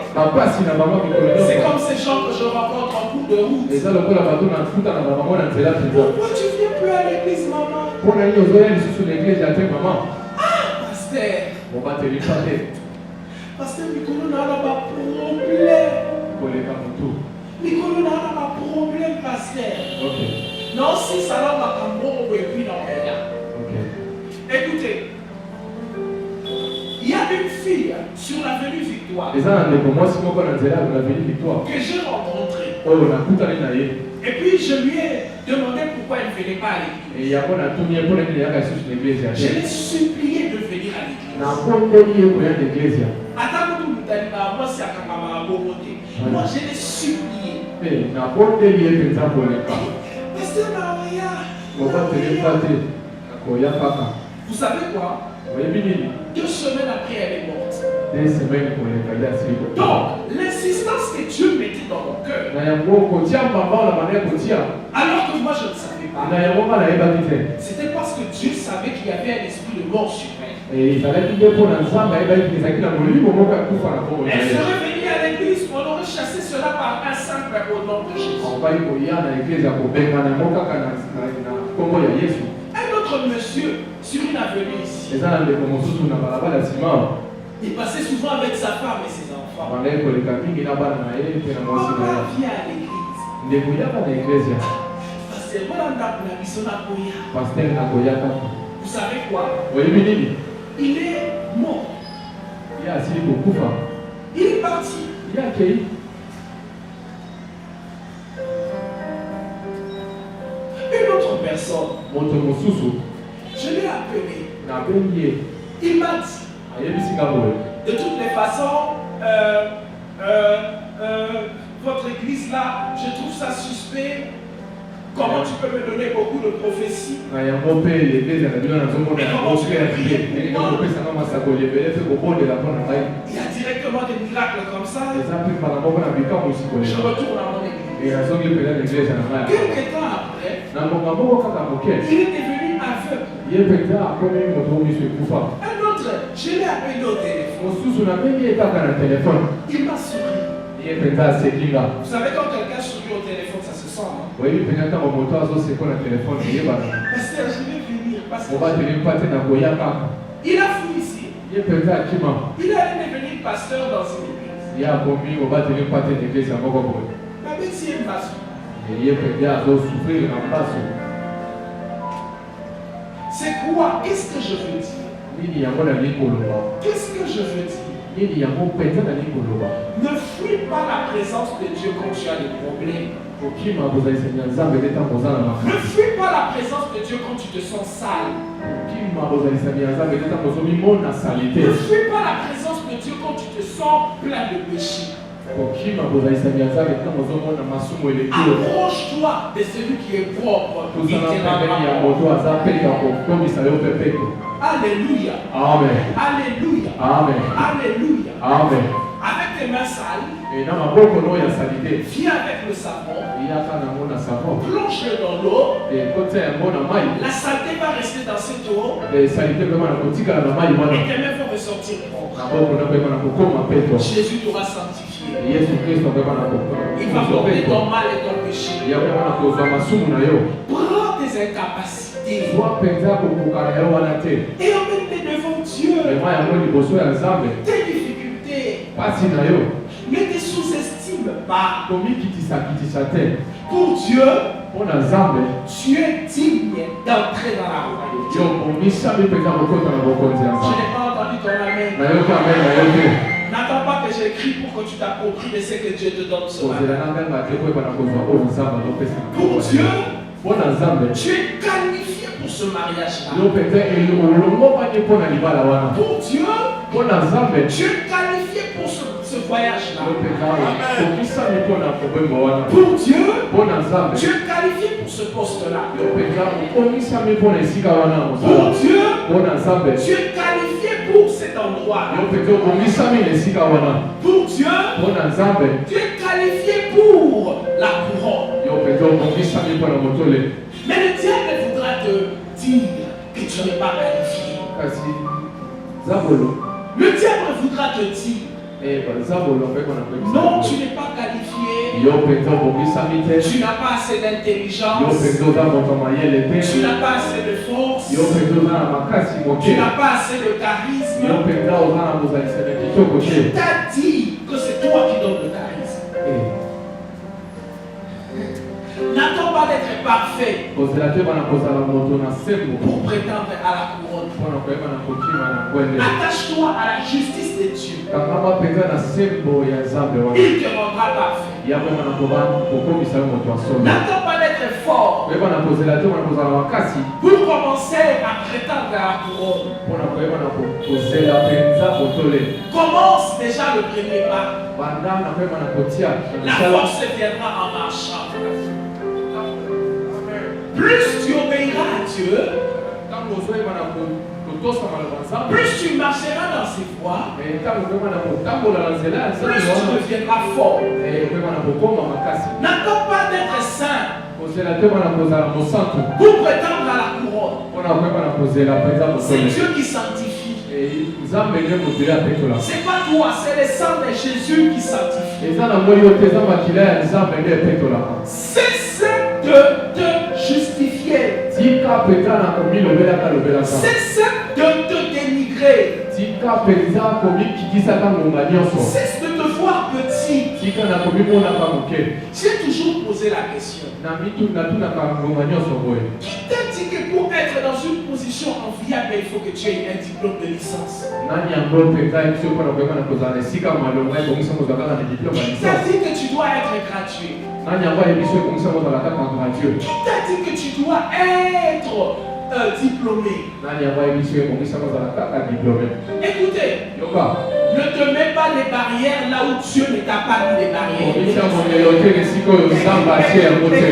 C'est comme ces gens que je rencontre en cours de route. Pourquoi tu ne viens plus à l'église, maman? Pasteur Mikolo n'a pas problème, pasteur. Non, si ça n'a pas de et puis non, écoutez, il y a une fille sur l'avenue Victoire que j'ai rencontrée. Et puis je lui ai demandé pourquoi elle ne venait pas à l'église. Je l'ai supplié de venir à l'église. Moi, c'est à moi, je l'ai supplié. Pasteur Maria, vous savez quoi? 2 semaines après, elle est morte. Donc, l'insistance que Dieu mettait dans mon cœur, alors que moi je ne savais pas, c'était parce que Dieu savait qu'il y avait un esprit de mort sur elle. Elle serait venue à l'église, on aurait chassé cela par un simple au nom de Jésus. Un autre monsieur sur une avenue ici, il passait souvent avec sa femme et ses enfants. Quand on vient à l'église, vous savez quoi? Il est mort. Il est parti. Une autre personne, je l'ai appelé. Il m'a dit, de toutes les façons, votre église là, je trouve ça suspect. Comment tu peux me donner beaucoup de prophéties? Il y a directement des miracles comme ça. Je retourne à mon église. Quelques temps après, il est devenu aveugle. Un autre, je l'ai appelé au téléphone. Il m'a souri. Vous savez, quand quelqu'un sourit au téléphone, ça se sent. Pasteur, je vais venir. Il a fui ici. Il est devenu pasteur dans une église. Ma bêtise m'a souri. C'est quoi? Qu'est-ce que je veux dire? Qu'est-ce que je veux dire? Ne fuis pas la présence de Dieu quand tu as des problèmes. Ne fuis pas la présence de Dieu quand tu te sens sale. Ne fuis pas la présence de Dieu quand tu te sens plein de péché. Approche-toi de celui qui est propre. Alléluia. Amen. Alléluia. Amen. Alléluia. Amen. Avec tes mains sales, viens avec le savon, plonge-le dans l'eau. La saleté va rester dans cette eau et tes mains vont ressortir propres. Jésus t'aura sanctifié. Il va porter ton mal et ton péché. Prends tes incapacités et emmène-les devant Dieu. Tes difficultés, ne te sous-estime pas. Pour Dieu, tu es digne d'entrer dans la royauté. Je n'ai pas entendu ton amen. N'attends pas que j'écris pour que tu t'appropries de ce que Dieu te donne ce matin. Pour Dieu, tu es qualifié pour ce mariage-là. Pour Dieu, tu es qualifié pour ce voyage-là. Pour Dieu, tu es qualifié pour ce poste-là. Pour Dieu, tu es qualifié pour cet endroit. Pour Dieu, tu es qualifié pour la couronne. Mais le diable voudra te tu n'es pas qualifié. kasi zabolo Le diable voudra te dire, zabolo mpe kona non, tu n'es pas qualifié. yo mpenza obongisami te Tu n'as pas assez yo d'intelligence. mpenza oza moto mayele te Tu n'as pas assez de force. yo mpenza oza na makasi Tu moke n'as pas assez de yo charisme. mpenza oza na bozalisana kitoko Qui te t'a dit que c'est toi qui donnes le charisme? N'attends pas d'être parfait kozela te bana kozala moto na sembo pour prétendre à la couronne. mpona koyeba na kokima na kwele Attache-toi à la justice de Dieu. kangama mpenza na sembo ya nzambe wana Il te rendra parfait. ya koyeba na kokomisa yo moto ya solo N'attends pas d'être fort koyeba na kozela te bana kozala makasi pour commencer à prétendre à la couronne. mpona koyeba na kozela mpenza botole Commence déjà le premier pas. banda na koyeba na kotia La force viendra en marchant. Plus tu obéiras à Dieu, ntango ozoyeba na kotosama na banzambe plus tu marcheras dans ses voies, ntango koyeba na kotambola na nzela ya nzambe plus tu wana deviendras fort. koyeba na kokoma makasi N'attends pas d'être saint kozela te bana kozala mosantu pour prétendre à la couronne. mpona koyeba na kozela mpenza C'est botole Dieu qui sanctifie. nzambe nde moto ye apetola C'est pas toi, c'est le sang de Jésus qui sanctifie. eza na moi yo te eza makila ya nzambe nde epetolaka Cesse de te justifier. tika mpenza na komilobelaka lobelaka Cesse de te dénigrer. tika mpenza komikikisaka ngonga nyonso Cesse de te voir petit. tika na komimonaka moke J'ai toujours posé la question. natunaka ngonga nyonso boye Qui t'a dit que pour être dans une position enviable, il faut que tu aies un diplôme de licence? nani yango mpenza ye biso mpona koyeba na kozala na esika malonga ebongisa kozala kaka na diplome ya Qui t'a licence dit que tu dois être gratuit? nani yango ayebi biso ebongisa kozala kaka gradué Qui t'a dit que tu dois être diplômé? nani yango ayebi biso ebongisa kozala kaka diplome Écoutez, yoka ne te mets pas des barrières là où Dieu ne t'a pas mis des komisa barrières. mondelo te esika oyo nzambe atie yango te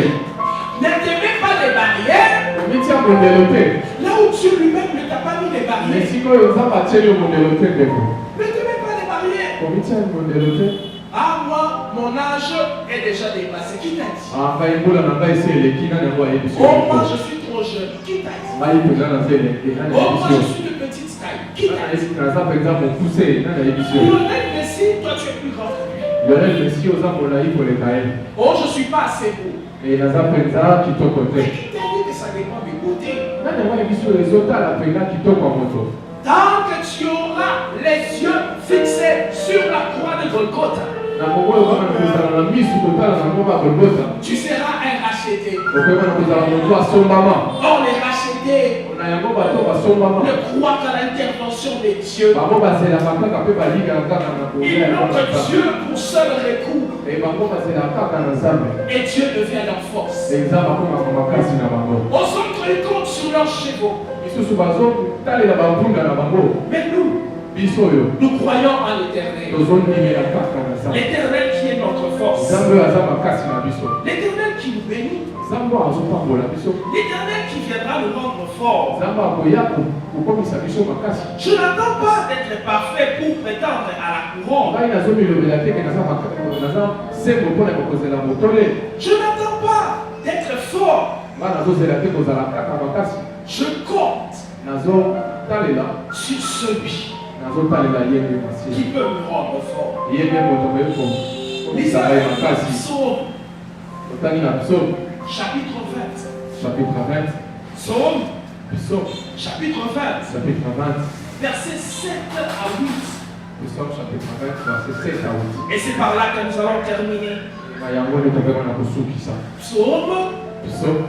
Ne te mets pas des barrières komitia mondelo te là où Dieu lui-même ne t'a pas mis des barrières. esika oyo nzambe atie yo mondelo te ndeko Ne te mets pas des barrières. komitia mondelo te Ah, moi, mon âge est déjà dépassé. Qui t'a dit? ngai mbula na ngai esi eleki nani yango ayebi biso Oh, moi, je suis trop jeune. Qui t'a dit? ngai mpenza naza eleki nani Oh, ayebi moi, biso je suis de petite taille. Qui t'a dit? naza mpenza mokuse nani ayebi biso Lionel Messi, toi, tu es plus grand que lui. lionel mesi oza molai koleka ye Oh, je suis pas assez beau. naza mpenza kitoko te Mais qui t'a dit que ça dépend des beautés? nani yango ayebi biso ezotala mpenza kitoko ya moto Tant que tu auras les yeux fixés sur la croix de Golgotha, na kongo oyo kaka na kozala na misu totala na ngo bagolgota tu seras un racheté. okoyeba na kozala moto asombama Or, les rachetés na yango bato basombama ne croient qu'à l'intervention de Dieu. bango bazelaka kaka mpe balikaka kaka na Ils kolia n'ont que Dieu pour seul recours. bango bazelaka kaka na nzambe Et Dieu devient leur force. eza bakomaka makasi na bango Aux autres, ils comptent sur leurs chevaux. misusu bazotalela bambunda na bango Mais nous, biso oyo nous croyons en l'éternel. tozondimela kaka na nzambe L'éternel qui est notre force. nzambe oyo aza makasi na biso L'éternel qui nous bénit. nzambe oyo azopambola biso L'éternel qui viendra nous rendre forts. nzambe akoya kokomisa biso makasi Je n'attends pas d'être parfait pour prétendre à la couronne. ngai nazomilobela teke naza sembo mpona kokozela motole Je n'attends pas d'être fort. ngai nazozela te kozala kaka makasi Je compte nazotalela sur celui nazotalela ye nde masi qui peut me rendre fort. ye nde moto okoki komisa ngai makasi Psaume otangi na psaume chapitre 20. chapitre 20 Psaume psaume chapitre 20. chapitre 20 Versets 7 à 8. psaume chapitre 20 verset 7 à 8 Et c'est par là que nous allons terminer. na yango nde tokoma na kosukisa Psaume psaume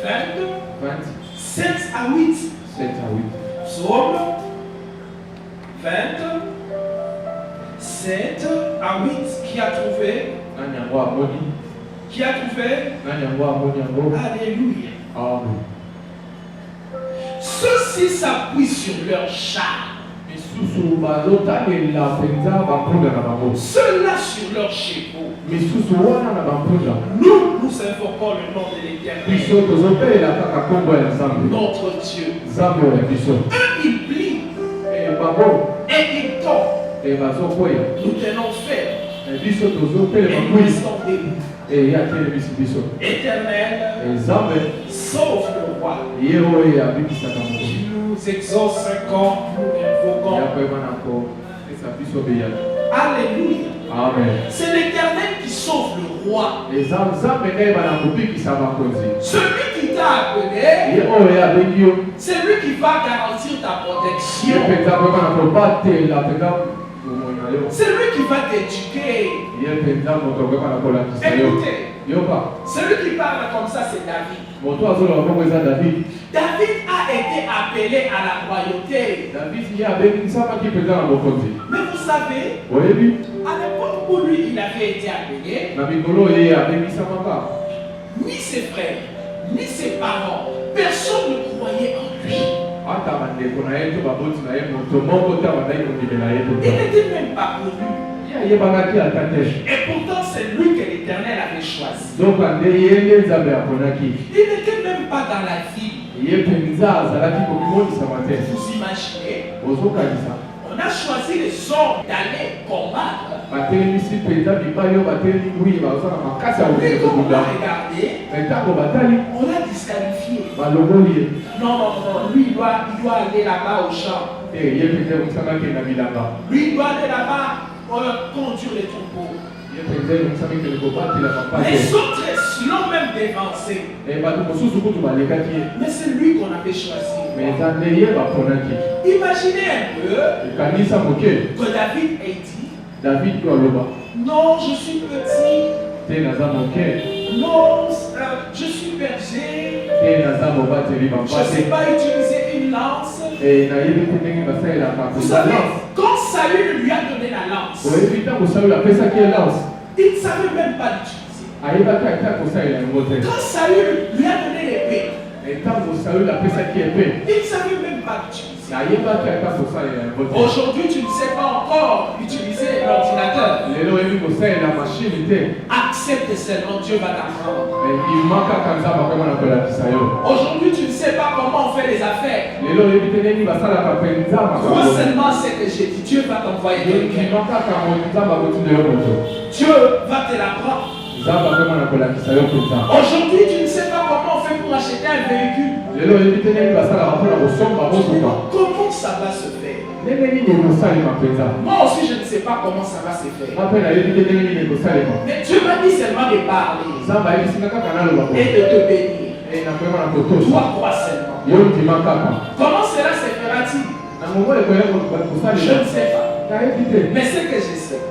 20, 20 7 à 8. 7 à 8 Psaume 20, 7 à 8. Qui a trouvé? nani yango amoni Qui a trouvé? nani yango amoni yango Alléluia. amen Ceux-ci s'appuient sur leur char, misusu bazotalela mpenza bampunda na bango ceux-là sur leurs chevaux. misusu wana na bampunda Nous, nous invoquons le nom de l'Éternel, biso tozopelela kaka nkombo ya nzambe notre Dieu. nzambe oyo ya biso Eux, ils plient bango et ils tombent. bazokwea Nous tenons ferme biso et tozotelema nous kwili restons debout. ye atelemisi biso Éternel, nzambe sauve le roi. ye oyo abikisaka moto nous exauce quand nous l'invoquons. Alléluia. Amen. C'est l'Éternel qui sauve le roi. Et Celui qui t'a appelé, c'est lui qui va garantir ta protection. C'est lui qui va t'éduquer. Écoutez, celui qui parle comme ça, c'est David. David a été appelé à la royauté. Mais vous savez, à l'époque où lui il avait été appelé, ni ses frères, ni ses parents, personne ne croyait en lui. Il n'était même pas connu. Et pourtant, c'est lui que l'Éternel avait choisi. Il n'était même pas dans la ville. Vous imaginez? On a choisi les hommes d'aller combattre. Et quand on a regardé, on l'a disqualifié. Non, lui il doit aller là-bas au champ. Lui il doit aller là-bas pour conduire les troupeaux. Les autres l'ont même dévancé. Mais c'est lui qu'on avait choisi. Imaginez un peu que David ait dit, non, je suis petit. Non, je suis berger. Je ne sais pas utiliser une lance. Vous savez, quand Saül lui a donné la lance, il ne savait même pas l'utiliser. Quand Saül lui a donné l'épée, il ne savait même pas l'utiliser. Aujourd'hui, tu ne sais pas encore utiliser l'ordinateur. Accepte seulement, Dieu va t'apprendre. Aujourd'hui, tu ne sais pas comment on fait les affaires. Crois seulement ce que j'ai dit. Dieu va t'envoyer quelqu'un. Dieu va te l'apprendre. Aujourd'hui, tu ne sais pas comment on fait pour acheter un véhicule. Comment ça va se faire? Moi aussi, je ne sais pas comment ça va se faire. Mais Dieu m'a dit seulement de parler et de te bénir. Toi, crois seulement. Comment cela se fera-t-il? Je ne sais pas. Mais ce que je sais,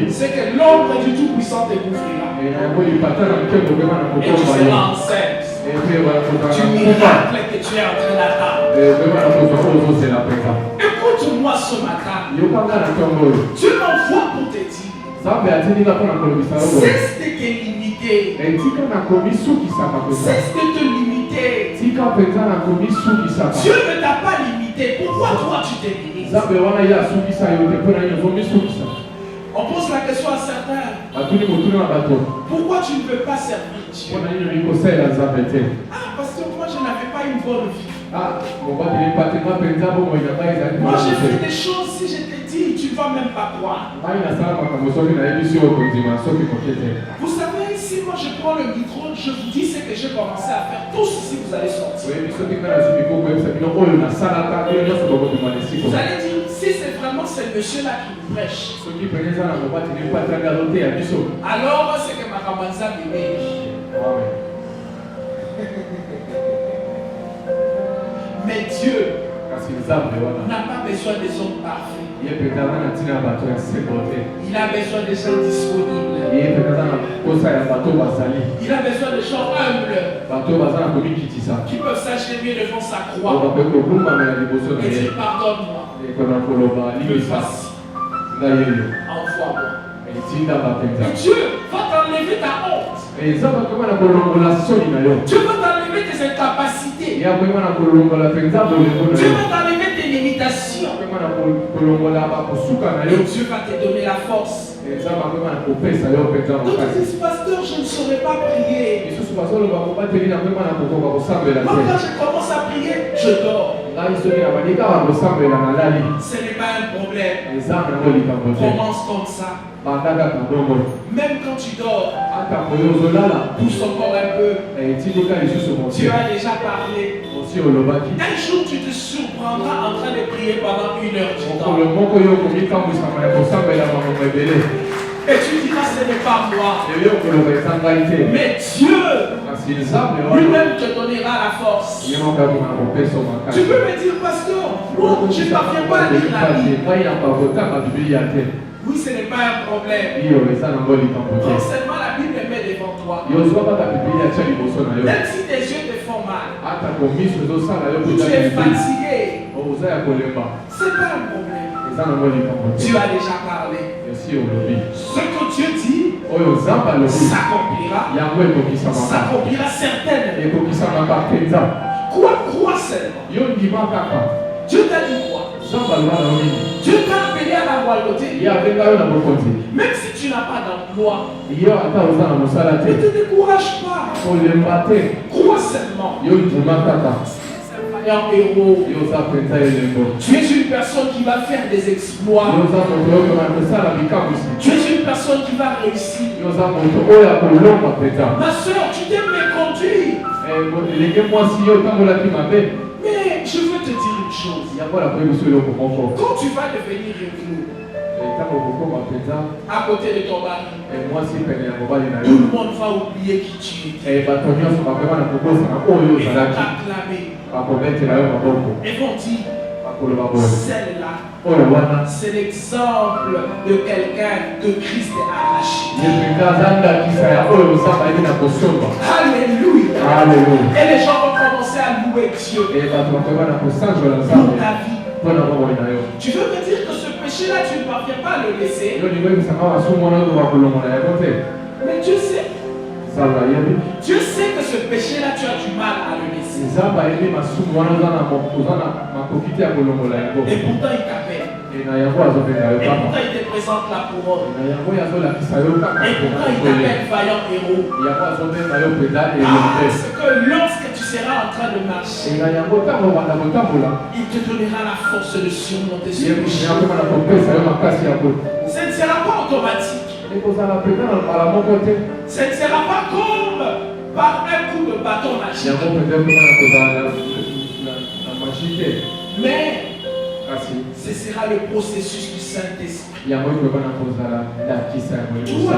c'est que l'ombre du Tout-Puissant te couvrira. Et tu seras enceinte. Tu miracles que tu es en train d'attendre. Écoute-moi ce matin. Dieu m'envoie pour te dire, cesse de te limiter. Cesse de te limiter. Dieu ne t'a pas limité. Pourquoi toi tu t'es limité? On pose la question à certains. Pourquoi tu ne veux pas servir Dieu? Ah, parce que moi je n'avais pas une bonne vie. Moi j'ai fait des choses, si je te dis, tu ne vas même pas croire. Vous savez, si moi je prends le micro, je vous dis ce que j'ai commencé à faire. Tous ici vous allez sortir. Vous allez dire, si c'est vraiment ce monsieur-là qui nous prêche, alors c'est que ma camarade mais Dieu n'a pas besoin des hommes parfaits. Il a besoin des gens disponibles. Il a besoin de gens humbles qui peuvent s'agenouiller devant sa croix et dire pardonne-moi. Me voici. Envoie-moi. Et Dieu va t'enlever ta honte. Dieu va t'enlever tes incapacités. Dieu va t'enlever tes limitations. Et Dieu va te donner la force. Donc tu dis, pasteur, je ne saurais pas prier. Moi, quand je commence à prier, je dors. Ce n'est pas un problème. Commence comme ça. Même quand tu dors, pousse encore un peu. Dieu a déjà parlé. Un jour, tu te surprendras en train de prier pendant 1 heure du temps. Et tu diras, ce n'est pas moi. Mais Dieu lui-même te donnera la force. Tu peux me dire, pasteur, moi, je ne parviens pas à lire la Bible. Oui, ce n'est pas un problème. Non seulement la Bible est mise devant toi. Même si tes yeux te font mal, ou tu es fatigué, ce n'est pas un problème. Tu as déjà parlé. Ce que Dieu dit s'accomplira certainement. Crois seulement. Dieu t'a dit quoi? Dieu t'a appelé à la royauté. Même si tu n'as pas d'emploi, ne te décourage pas. Crois seulement. Un héros. Tu es une personne qui va faire des exploits. Tu es une personne qui va réussir. Ma soeur, tu t'aimes méconduire. Mais je veux te dire une chose. Quand tu vas devenir éclos, à côté de ton mari, tout le monde va oublier qui tu es. Ils vont t'acclamer. Ils vont dire, celle-là, c'est l'exemple de quelqu'un que Christ a arraché. Alléluia. Et les gens vont commencer à louer Dieu pour ta vie. Tu veux me dire que ce péché-là, tu ne parviens pas à le laisser? Mais Dieu sait. Dieu sait que ce péché-là, tu as du mal à le laisser. Et pourtant, il t'appelle. Et pourtant, il te présente la couronne. Et pourtant, il t'appelle vaillant héros. Parce que lorsque tu seras en train de marcher, il te donnera la force de surmonter ce péché. Ce ne sera pas automatique. Ce ne sera pas comme par un coup de bâton magique. Mais ce sera le processus du Saint-Esprit. Toi,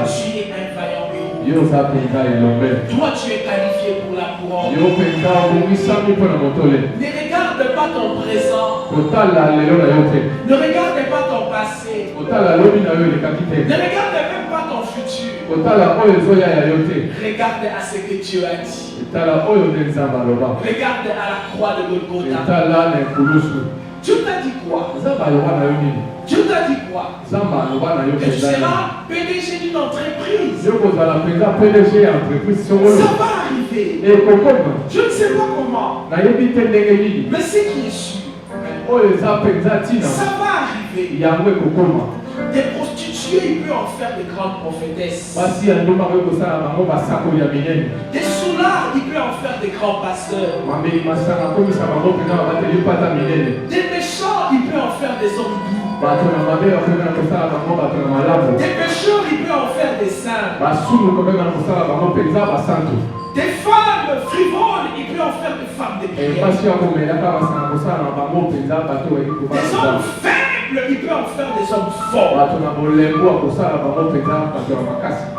tu es un vaillant héros. Toi, tu es qualifié pour la couronne. Ne regarde pas ton présent. Ne regarde pas ton passé. Ne regarde même pas ton futur. Regarde à ce que Dieu a dit. Regarde à la croix de Golgotha. Dieu t'a dit quoi? Dieu t'a dit quoi? Que tu seras PDG d'une entreprise. Ça va arriver. Je ne sais pas comment. Mais ce qui est sûr, ça va arriver. Des prostituées, il peut en faire de grandes prophétesses. Des soulards, il peut en faire de grands pasteurs. Des méchants, il peut en faire des hommes doux. Des pécheurs, il peut en faire des saints. Des femmes frivoles, il peut en faire des femmes de prière. Des hommes faibles, il peut en faire des hommes forts.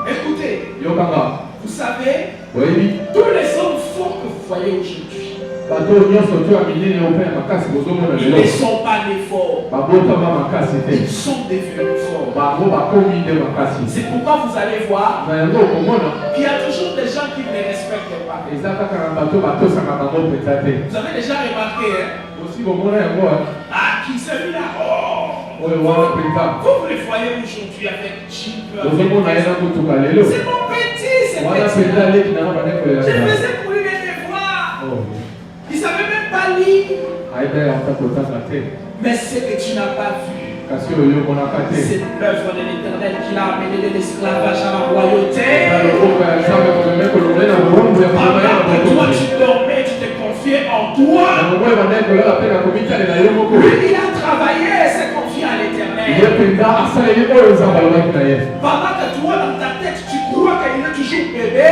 Écoutez, vous savez, tous les hommes forts que vous voyez aujourd'hui, ils ne sont pas nés forts. Ils sont devenus forts. C'est pourquoi vous allez voir qu'il y a toujours des gens qui ne les respectent pas. Vous avez déjà remarqué, ah, qui celui-là, vous les voyez aujourd'hui avec Jeep. C'est mon petit, c'est petit. Je faisais pour lui les devoirs. Il ne savait même pas lire. Mais ce que tu n'as pas vu, c'est l'œuvre de l'Éternel qui l'a amené de l'esclavage à la royauté. Pendant que toi tu dormais, tu te confiais en toi. Lui, il a travaillé et s'est confié à l'Éternel. Pendant que toi, dans ta tête, tu crois qu'il est toujours bébé.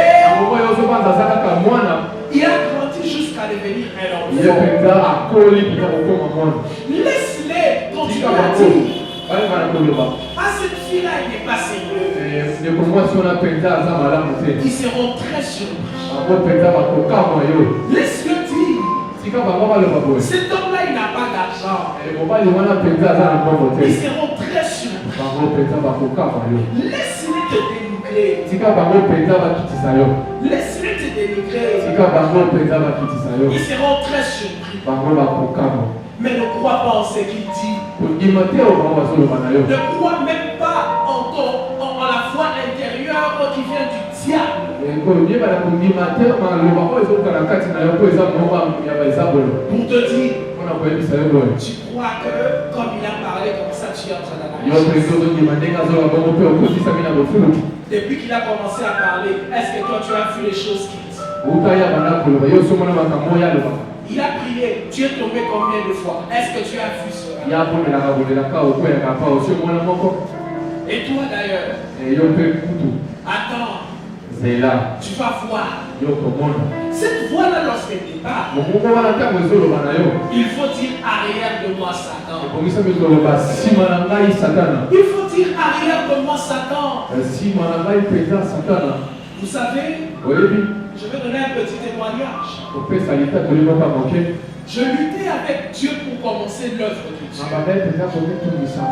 Il a grandi jusqu'à devenir devenir un Ye enfant. penza akoli bino kokoma mwana. Laisse-les continuer Tika à bango. dire. Bale bana koloba. Ah, cette fille-là, elle n'est pas sérieuse. Ndeko mwasi wana penza aza malamu te. Ils seront très surpris. Bango penza bakokama yo. Laisse-le dire. Tika bango baloba boye. Cet homme-là, il n'a pas d'argent. Mobali wana penza aza na mbongo te. Ils seront très surpris. Bango penza bakokama yo. Laisse-les te dénigrer. Tika bango penza bakitisa yo. Laisse-les te dénigrer. Tika bango penza bakitisa yo. Ils seront très surpris. Bango bakokama. Mais ne crois pas en ce qu'il dit. Kondima te oyo bango bazoloba na yo. Ne crois même pas en la foi intérieure qui vient du diable. koyeba na kondima te maloba oyo ezokala kati na yo po eza moko ya baezabolo Pour te dire, mpona koyebisa yo boye tu crois que comme il a parlé comme ça, tu es en train yo d'analyser. mpenza ozondima ndenge azoloba bongo mpe okotisami na bofulu Depuis qu'il a commencé à parler, est-ce que toi tu as vu les choses qu'il dit? outa yaba na koloba yo osomona makambo oyo alobaka Il a prié, tu es tombé combien de fois? Est-ce que tu as vu cela? ya bonelaka bonelaka okweyaka pa osiomona moko Et toi d'ailleurs, yo mpe kutu attends, zela tu vas voir. yo komona Cette voix-là, lorsqu'elle démarre, mokongo wana ntango ezoloba na yo il faut dire arrière de moi, Satan. ekomisami koloba nsima na ngai satana Il faut dire arrière de moi, Satan. nsima na ngai mpenza satana Vous savez, oyebi je vais donner un petit témoignage. kopesa litatoli moko moke Je luttais avec Dieu pour commencer l'œuvre de Dieu. mababe mpenza komitungisa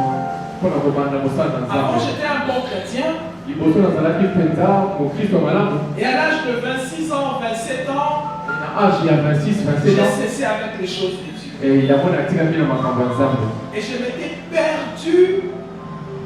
mpona kobanda mosala na Avant, nzambe j'étais un bon chrétien. liboso nazalaki mpenza mokristo malamu Et à l'âge de 26 ans, 27 ans, na age ya 26 27 j'ai ans cessé avec les choses de Dieu. yango natikami na makambo ya nzambe Et je m'étais perdu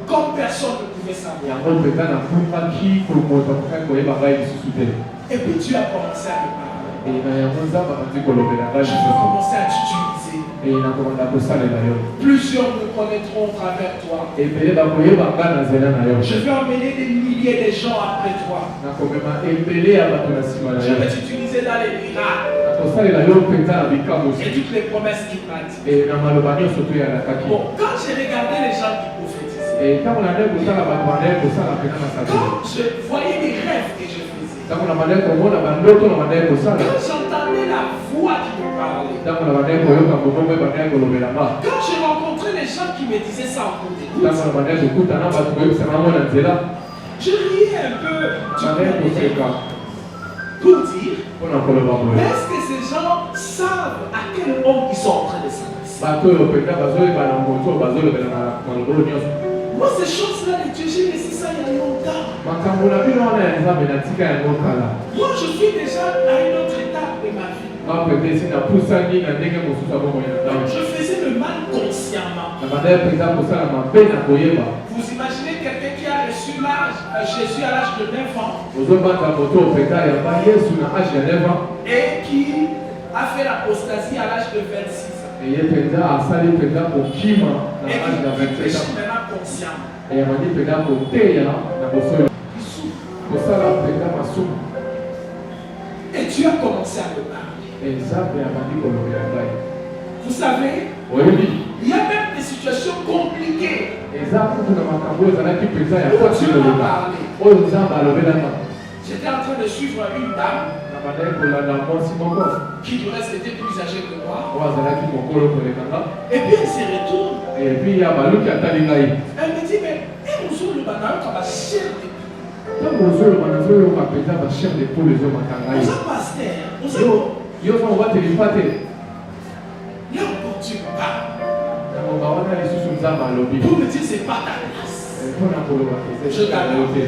comme personne ne pouvait savoir. yango mpenza nafungaki moto akokaki koyeba ngai lisusu te Et puis Dieu a commencé à me parler. na yango nzambe akandi kolobela ngai Je lisusu vais commencer à t'utiliser. nakomanda kosalela yo Plusieurs me connaîtront à travers toi. ebele bakoyeba ngai na nzela na yo Je vais emmener des milliers de gens après toi. nakomema ebele ya bato na nsima na Je yo vais t'utiliser dans les miracles nakosalela yo mpenza na bikamosi et toutes les promesses qu'il m'a dit. na maloba nyonso toyalakaki Bon, quand j'ai regardé les gens qui prophétisaient, ntango nandai kosala bato bandai kosala mpena na sato quand je voyais les rêves que je faisais, ntango na bandai komona bandoto na bandai kosala quand j'entendais la voix qui me parlait, ntango na bandai koyoka mbongo mpe bandai kolobelanga quand j'ai rencontré les gens qui me disaient ça en cours d'écoute, ntango na bandai kokutana bato koyebisanga ngo na nzela je riais un peu du bandai coup, koseka pour dire, mpona koloba mais boye est-ce que ces gens savent à quel homme ils sont en train de s'adresser? bato oyo mpenza bazoyeba na moto oyo bazolobela na maloba oyo nyonso Moi, ces choses-là, les Dieu, j'ai laissé ça il y a longtemps. makambo na bino wana ya nzambe natika yango kala Moi, je suis déjà à une autre étape de ma vie. nga mpenza esi napusani na ndenge mosusu ya bomoi na Donc, nzambe je faisais le mal consciemment. na bandai mpenza kosala mabe na koyeba Vous imaginez quelqu'un qui a reçu Jésus à l'âge de 9 ans ozobanza moto mpenza yamba yesu na age ya 9 ans et qui a fait l'apostasie à l'âge de 26 ans. eye mpenza asali mpenza kokima na Et age ya qui 27 péchit ans maintenant consciemment. eyamandi mpenza koteya na bosolo Il souffre. kosala mpenza masumu Et Dieu a commencé à me parler. nzambe abandi kolobela ngai Vous savez, oyebi il y a même des situations compliquées eza kutu na makambo oyo ezalaki mpenza ya où pasi Dieu m'a koloba parlé. oyo nzambe alobelanga J'étais en train de suivre une dame na bandai kolanda mwasi moko qui du reste était plus âgée que moi. oyo azalaki mokolo kolekanga Et puis elle se retourne. epi ya baluki atali ngai Elle me dit, mais où sont le banane comme ma chair de poule? ntango ozoloba nazoyoka mpenza bachere de poule ezomata ngai Où ça pasteur? Où ça? yo ntango batelipa te Là où Dieu me parle. ntango wana lisusu nzambe alobi Pour me dire, c'est pas ta place. mpona koloba Je t'adore. te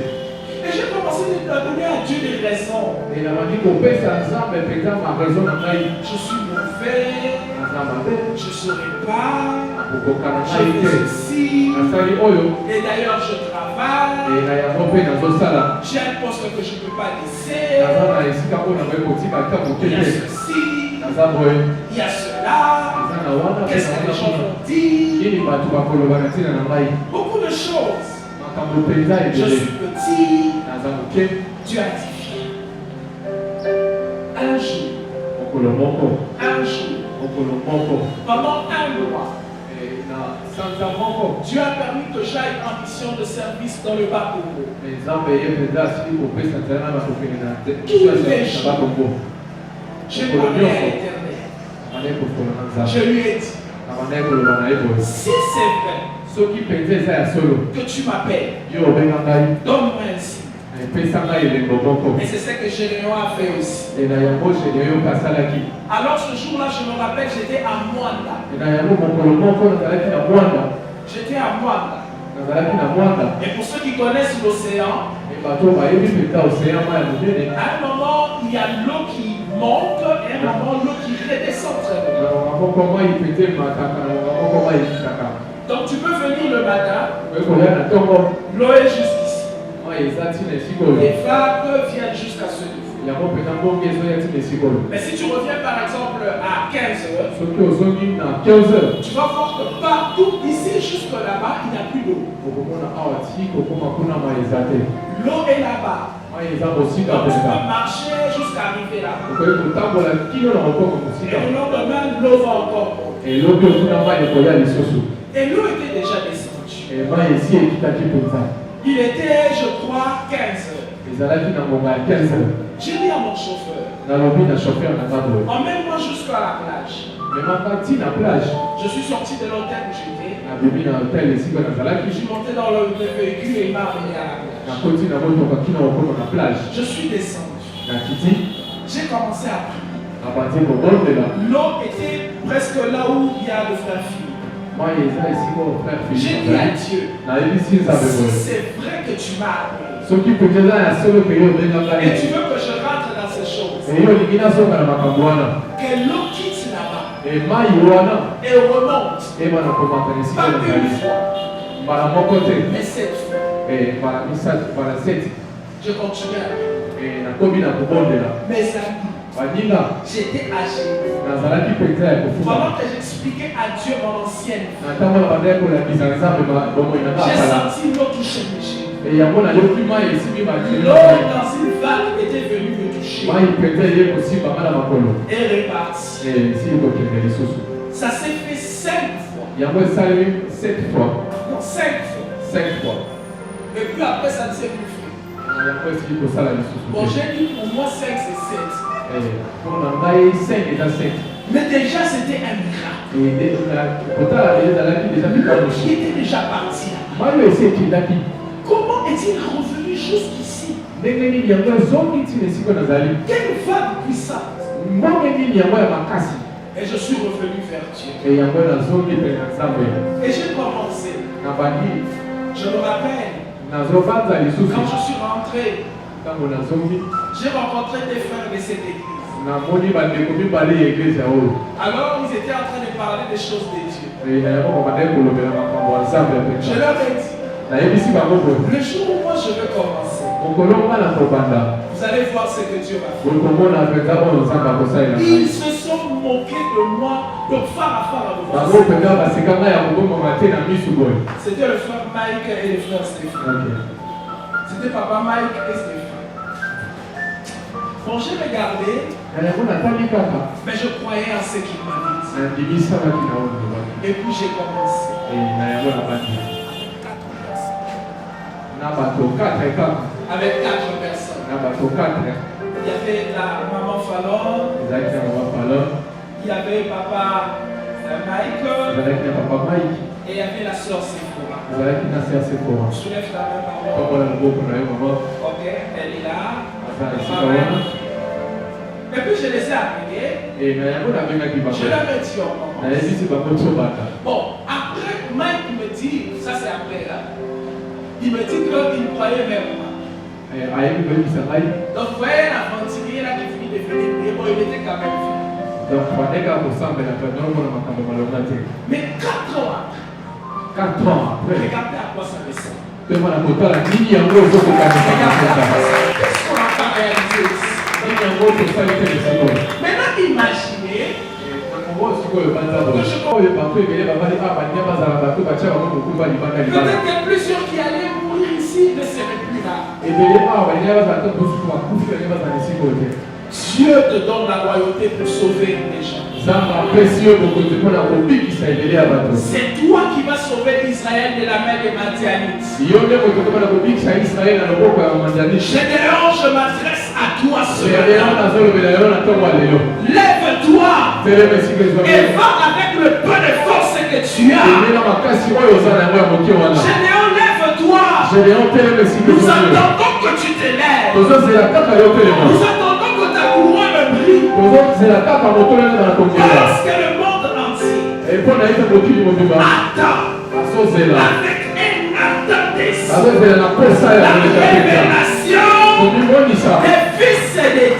Et j'ai commencé à donner à Dieu des raisons. elabandi kopesa nzambe mpenza maraison na ngai Je suis mauvais. naza mabe Je ne saurais pas. kokoka na Je ngai fais te ceci. nasali oyo Et d'ailleurs, je travaille. na yango mpe nazosala J'ai un poste que je ne peux pas laisser. naza na esika mpo na ngai kotika ata moke Il y a te ceci. naza boye Il y a cela. naza na wana mpe Qu'est-ce que les gens naza vont dire? nini bato bakoloba na ntina na ngai Beaucoup de choses. makambo mpenza Je ebele suis petit. naza moke Dieu a dit viens. Un jour. mokolo moko Un jour. mokolo moko Pendant un mois. na sanza moko Dieu a permis que j'aille en mission de service dans le Bas-Congo. nzambe ye mpenza asili kopesa nzela na bakokende na Tous les bakongo J'ai parlé à l'Éternel. Je lui ai dit, si c'est vrai que tu m'appelles, donne-moi un signe. Et c'est ce que Gédéon a fait aussi. Alors ce jour-là, je me rappelle, j'étais à Mwanda. J'étais à Mwanda. Et pour ceux qui connaissent l'océan, à un moment, il y a l'eau qui monte et à un moment, l'eau qui redescend très bien. Donc tu peux venir le matin, l'eau est juste ici. Les vagues viennent jusqu'à ce niveau. Mais si tu reviens par exemple à 15 heures, tu vas voir que partout, ici jusque là-bas, il n'y a plus d'eau. L'eau est là-bas. Donc tu peux marcher jusqu'à arriver là-bas. Et le lendemain, l'eau va encore monter. Et l'eau était déjà descendue. Il était, je crois, 15 heures. J'ai dit à mon chauffeur, emmène-moi jusqu'à la plage. Je suis sorti de l'hôtel où j'étais. Je suis monté dans le véhicule et il m'a amené à la plage. Je suis descendu. J'ai commencé à prier. L'eau était presque là où il y a le frère Philippe. J'ai dit à Dieu, si c'est vrai que tu m'as appelé, et tu veux que je rentre dans ces choses, que l'eau quitte là-bas et remonte, pas une fois, mais 7 fois. Je continue à prier. Mes amis, j'étais âgé. Pendant que j'expliquais à Dieu mon ancienne vie, j'ai senti l'eau toucher mes cheveux. L'eau dans une vague était venue me toucher et reparti. Ça s'est fait 5 fois. Non, 5 fois. Et puis après, ça ne s'est plus fait. Bon, j'ai dit pour moi 5 c'est 7. Mais déjà c'était un miracle. Qui était déjà parti là. Comment est-il revenu jusqu'ici? Quelle vague puissante. Et je suis revenu vers Dieu. Et j'ai commencé. Je me rappelle. Quand je suis rentré, j'ai rencontré des frères de cette église. Alors ils étaient en train de parler des choses de Dieu. Je leur ai dit, le jour où moi je vais commencer, vous allez voir ce que Dieu va faire. Ils se sont moqués de moi de phare à phare. C'était le frère Mike et le frère Stéphane. C'était papa Mike et Stéphane. Bon, j'ai regardé, mais je croyais à ce qu'il m'a dit. Et puis j'ai commencé. 4 personnes. Avec 4 personnes. Il y avait la maman Fallon. Il y avait papa Mike. Et il y avait la soeur Sephora. Soulève ta main, maman. Ok, elle est là. Et puis je les ai appelés. Je leur ai dit on commence. Bon, après Mike me dit, ça c'est après là. Il me dit qu'il me croyait même pas. Donc vous voyez l'aventurier là qui finit de venir, et bon il était quand même fini. Mais 4 ans après, regardez à quoi ça ressemble. Qu'est-ce qu'on a pas réalisé ici? Maintenant imaginez peut-être que plusieurs qui allaient mourir ici ne seraient plus là. Dieu te donne la royauté pour sauver les gens. C'est toi qui vas sauver Israël de la main des Madianites. Gédéon, je m'adresse à toi ce matin. Lève-toi Et va avec le peu de force que tu as. Gédéon, lève-toi. Nous attendons que tu te lèves. Nous attendons que ta couronne brille. Parce que le monde entier attend avec un attendissement la révélation des fils de Dieu.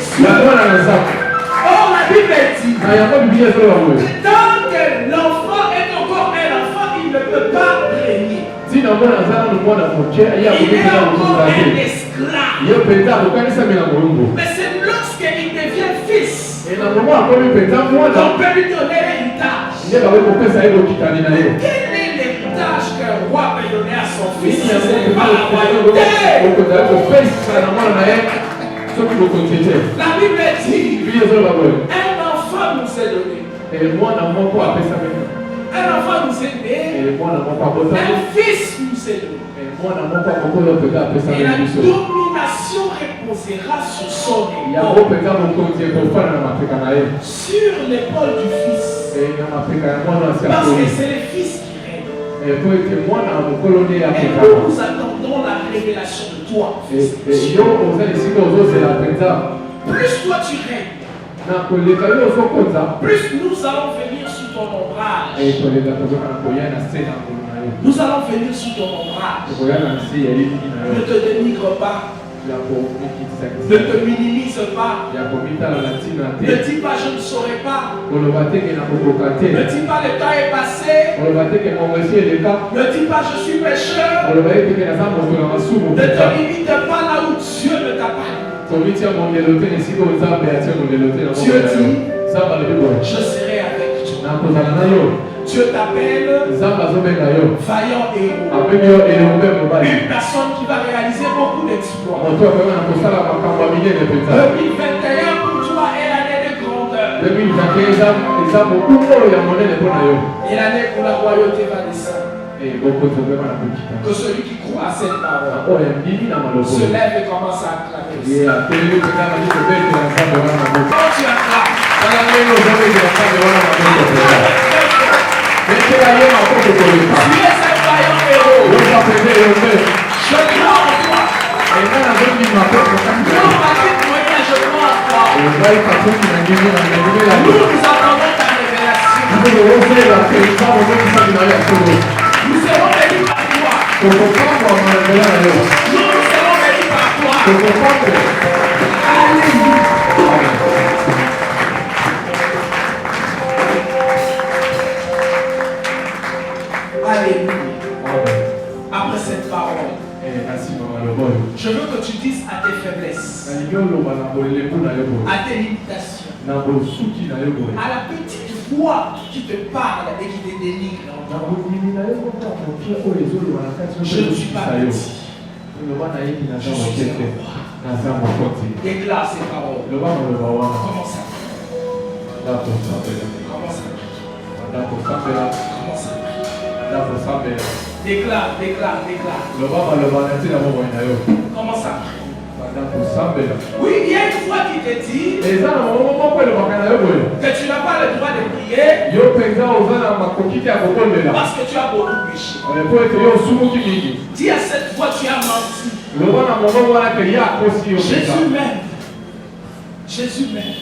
Oh, la Bible dit tant que l'enfant est encore un enfant, il ne peut pas régner. Il est encore un esclave. Mais c'est lorsqu'il devient fils qu'on peut lui donner l'héritage. Quel est l'héritage qu'un roi peut donner à son fils? C'est pas la royauté. La Bible dit un enfant nous est donné. Un enfant nous est né. Un fils nous est donné. Et la domination reposera sur son épaule. Sur l'épaule du fils. Parce que c'est le fils qui règne. Et nous attendons la révélation de toi. Plus toi tu règnes, plus nous allons venir sous ton ombrage. Nous allons venir sous ton ombrage. Ne te dénigre pas. Ne te minimise pas. Ne dis pas je ne saurais pas. Ne dis pas le temps est passé. Ne dis pas je suis pécheur. Ne te limite pas là où Dieu ne t'a pas. Dieu dit je serai avec toi. Dieu t'appelle vaillant héros. Une personne qui va réaliser beaucoup d'exploits. 2021 pour toi est l'année de grandeur. Et l'année où la royauté va descendre. Que celui qui croit à cette parole se lève et commence à acclamer. Quand tu acclames, tu es un vaillant héros. Je crois en toi. Non, ma vie moyenne, je crois en toi. Nous attendons ta révélation. Nous serons bénis par toi. Nous serons bénis par toi. Alléluia. Alléluia. Après cette parole, je veux que tu dises à tes faiblesses, à tes limitations, à la petite voix qui te parle et qui te dénigre, je ne suis pas petit. Je suis un roi. Déclare ces paroles. Comment ça? Comment ça? Déclare. Comment ça? Oui, il y a une voix qui te dit que tu n'as pas le droit de prier parce que tu as beaucoup péché. Dis à cette voix, tu as menti. Jésus m'aime.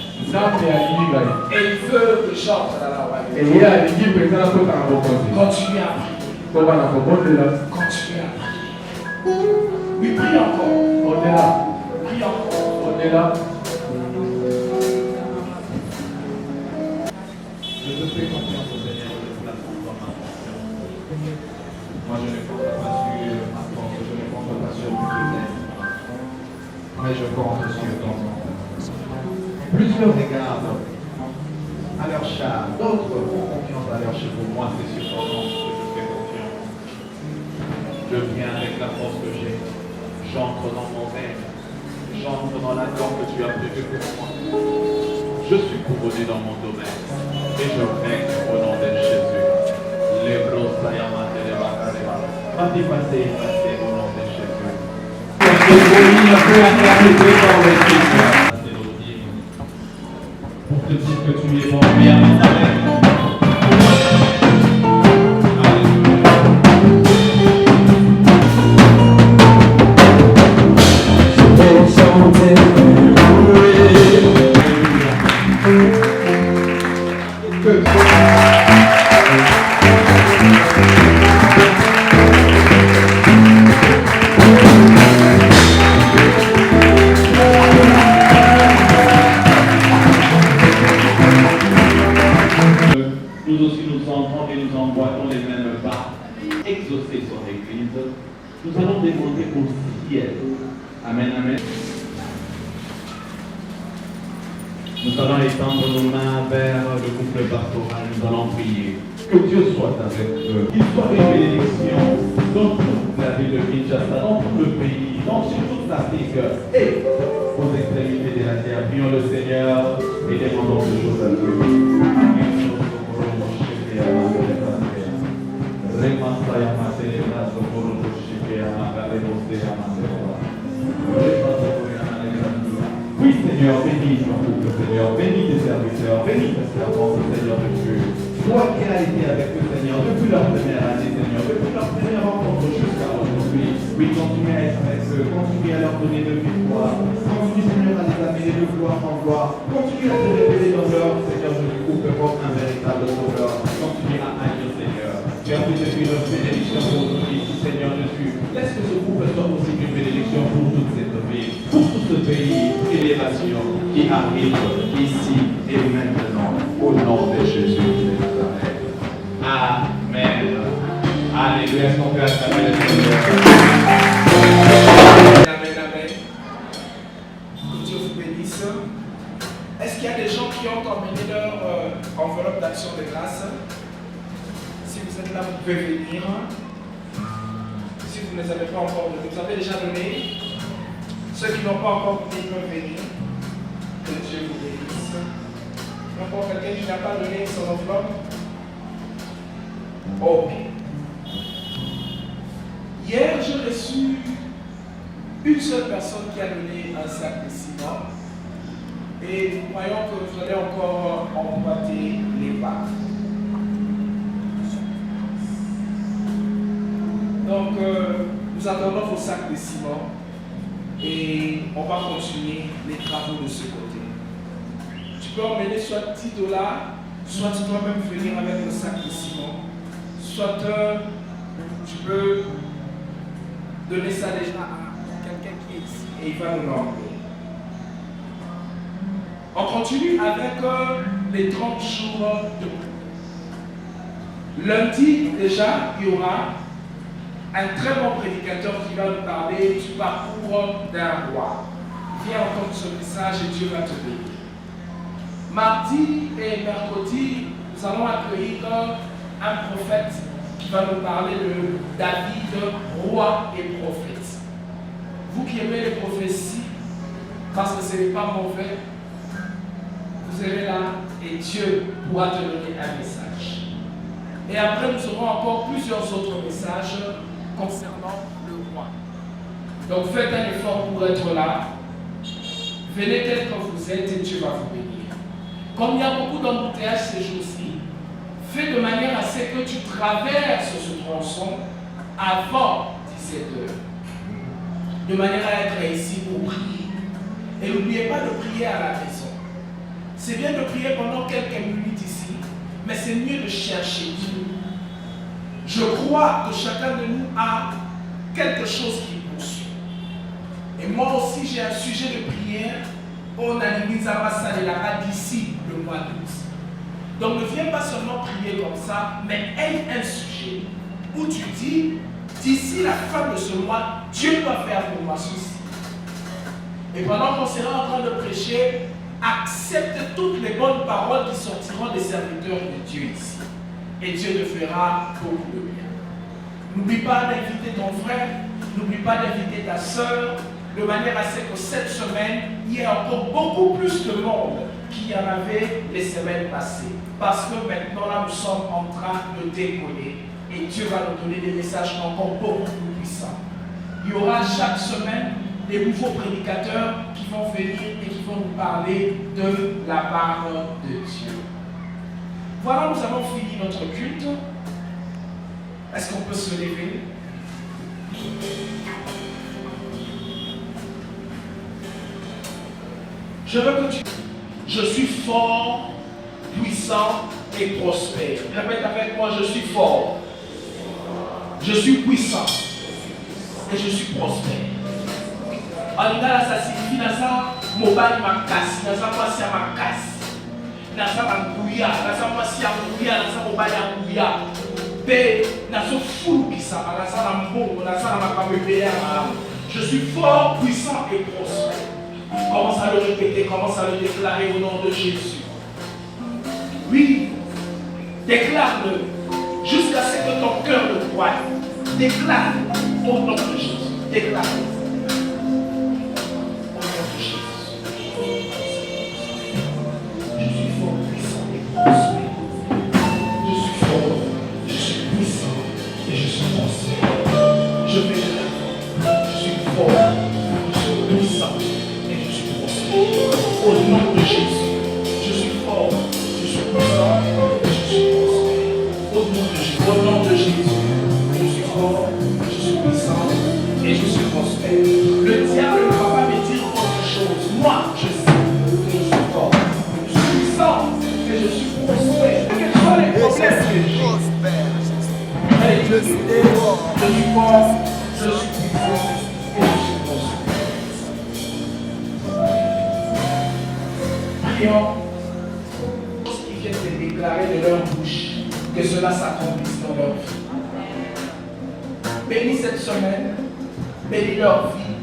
Et il veut que j'entre dans la royauté. Continue à prier. Continue à prier. Oui, prie encore. Prie encore. Je te fais confiance au Seigneur de la transformation. Moi, je ne compte pas sur ma force, je ne compte pas sur mes faiblesses, mais je compte sur ton nom. Plusieurs regardent à leur char, d'autres font confiance à leur chevaux. Moi, c'est sur ton nom que je fais confiance. Je viens avec la force que j'ai. J'entre dans mon règne. J'entre dans la gloire que tu as prévue pour moi. Je suis couronné dans mon domaine. Et je règne au nom de Jésus. Les brossayama de l'Evacareva. Passez au nom de Jésus. Pour te dire que tu es bon, bien. Nous aussi nous entrons et nous envoyons les mêmes pas, exaucer son Église. Nous allons demander au ciel. Amen, amen. Nous allons étendre nos mains vers le couple pastoral. Nous allons prier. Que Dieu soit avec eux. Qu'il soit une bénédiction dans toute la ville de Kinshasa, dans tout le pays, sur toute l'Afrique et aux extrémités de la terre. Prions le Seigneur et demandons ces choses à Dieu. Oui, Seigneur, bénis ton couple, Seigneur, bénis tes serviteurs, bénis tes servantes, Seigneur de Dieu. Toi qui as été avec eux, Seigneur, depuis leur première année, Seigneur, depuis leur première rencontre jusqu'à aujourd'hui. Oui, continue à être avec eux, continue à leur donner de victoire, continue, Seigneur, à les amener de gloire en gloire, continue à te révéler dans leur, Seigneur, je te coupe comme un véritable sauveur, continue à agir, Seigneur. Tu as fait depuis leur bénédiction pour nous ici, Seigneur Jésus. Laisse que ce couple soit aussi une bénédiction pour toute cette ville, pour tout ce pays, élévation qui arrive ici et maintenant, au nom de Jésus de Nazareth. Amen. Alléluia. Est-ce qu'on peut acclamer le Seigneur? Amen, amen. Que Dieu vous bénisse. Est-ce qu'il y a des gens qui ont emmené leur enveloppe d'action de grâce? Si vous êtes là, vous pouvez venir. Si vous ne les avez pas encore donnés, vous avez déjà donné. Ceux qui n'ont pas encore donné peuvent venir. Que Dieu vous bénisse. N'importe quelqu'un qui n'a pas donné son enveloppe. Ok. Hier, j'ai reçu une seule personne qui a donné un sac de ciment. Et nous croyons que vous allez encore emboîter les pas. Donc, nous attendons vos sacs de ciment et on va continuer les travaux de ce côté. Tu peux emmener soit 10 $, soit tu dois même venir avec le sac de ciment, soit tu peux donner ça déjà à quelqu'un qui est ici et il va nous l'enlever. On continue avec les 30 jours de lundi déjà, il y aura un très bon prédicateur qui va nous parler du parcours d'un roi. Viens entendre ce message et Dieu va te bénir. Mardi et mercredi, nous allons accueillir un prophète qui va nous parler de David, roi et prophète. Vous qui aimez les prophéties, parce que ce n'est pas mauvais, vous irez là et Dieu pourra te donner un message. Et après, nous aurons encore plusieurs autres messages concernant le roi. Donc faites un effort pour être là. Venez tel que vous êtes et Dieu va vous bénir. Comme il y a beaucoup d'embouteillages ces jours-ci, fais de manière à ce que tu traverses ce tronçon avant 17h. De manière à être ici pour prier. Et n'oubliez pas de prier à la maison. C'est bien de prier pendant quelques minutes ici, mais c'est mieux de chercher Dieu. Je crois que chacun de nous a quelque chose qui poursuit. Et moi aussi, j'ai un sujet de prière. On a d'ici le mois d'août. Donc ne viens pas seulement prier comme ça, mais aie un sujet où tu dis, d'ici la fin de ce mois, Dieu doit faire pour moi ceci. Et pendant qu'on sera en train de prêcher, accepte toutes les bonnes paroles qui sortiront des serviteurs de Dieu ici. Et Dieu te fera beaucoup de bien. N'oublie pas d'inviter ton frère, n'oublie pas d'inviter ta soeur, de manière à ce que cette semaine, il y ait encore beaucoup plus de monde qu'il y en avait les semaines passées. Parce que maintenant, là, nous sommes en train de décoller. Et Dieu va nous donner des messages encore beaucoup plus puissants. Il y aura chaque semaine des nouveaux prédicateurs qui vont venir et qui vont nous parler de la part de Dieu. Voilà, nous avons fini notre culte. Est-ce qu'on peut se lever? Je veux que tu... Je suis fort, puissant et prospère. Répète avec moi, je suis fort, je suis puissant et je suis prospère. En Lingala, ça signifie Nasa mobile makasi, Nasa mwasi ya makasi, Nasa manguya, Nasa mwasi ya nguya, Nasa mobile ya nguya. Pe Nasa fou qui ça, Nasa nambo, Nasa namakabebea. Je suis fort, puissant et prospère. Commence à le répéter, commence à le déclarer au nom de Jésus. Oui, déclare-le jusqu'à ce que ton cœur le croie. Déclare au nom de Jésus. Déclare. Au nom de Jésus. Je suis fort, puissant et prospère. Je suis fort, je suis puissant et je suis prospère. Je vais de l'avant. Je suis fort, je suis puissant et je suis prospère. Au nom de Jésus, je suis fort, je suis puissant et je suis prospère. Au nom de Jésus, je suis fort, je suis puissant et je suis prospère. Le diable ne va pas me dire autre chose. Moi, je sais que je suis fort, je suis puissant et je suis prospère. Quels sont les problèmes que j'ai? Je suis fort, je suis puissant et je suis prospère. Prions ce qui vient de déclarer de leur bouche, que cela s'accomplisse dans leur vie. Bénis cette semaine, bénis leur vie,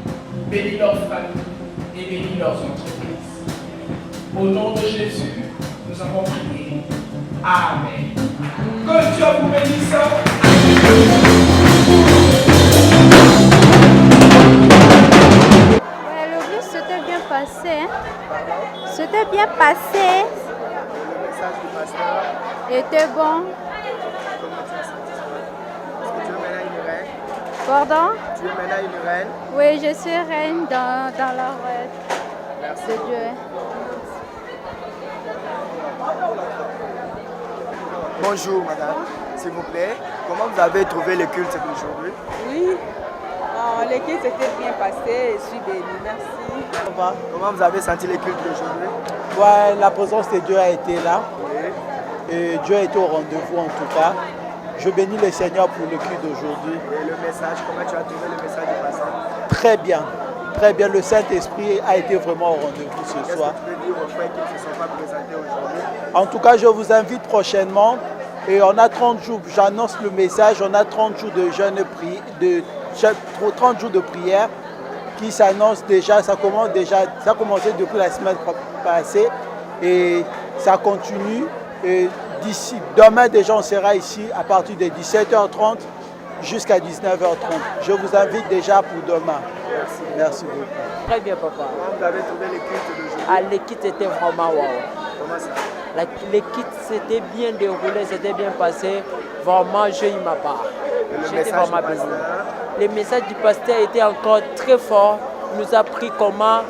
bénis leur famille et bénis leurs entreprises. Au nom de Jésus, nous avons prié. Amen. Que Dieu vous bénisse. Ouais, le bus s'était bien passé. Hein? C'était bien passé. Le message du pasteur, Était bon. comment tu as senti? Est-ce que tu es maintenant une reine? Pardon? Tu es maintenant une reine? Oui, je suis reine dans la rue Merci. de Dieu. Bonjour madame, s'il vous plaît. Comment vous avez trouvé le culte d'aujourd'hui? Oui, l'équipe s'était bien passée, je suis bénie, merci. Comment vous avez senti le culte d'aujourd'hui? Ouais, la présence de Dieu a été là Oui. et Dieu a été au rendez-vous en tout cas. Je bénis le Seigneur pour le culte d'aujourd'hui. Et le message, comment tu as trouvé le message du pasteur? Très bien, très bien. Le Saint-Esprit a été vraiment au rendez-vous ce Qu'est-ce soir. que tu peux dire aux frères qui ne se sont pas présentés aujourd'hui? En tout cas, je vous invite prochainement et on a 30 jours, j'annonce le message, on a 30 jours de jeûne, 30 jours de prière qui s'annonce déjà, ça a commencé depuis la semaine passée et ça continue. Et d'ici, demain déjà on sera ici à partir de 17h30 jusqu'à 19h30. Je vous invite déjà pour demain. Merci beaucoup. Très bien, papa. Comment vous avez trouvé le culte d'aujourd'hui? Ah, l'équipe était vraiment wow. Comment ça? L'équipe s'était bien déroulée, c'était bien passé. Vraiment, j'ai eu ma part. Et le J'étais message du vraiment béni. pasteur? Le message du pasteur était encore très fort. Il nous a appris comment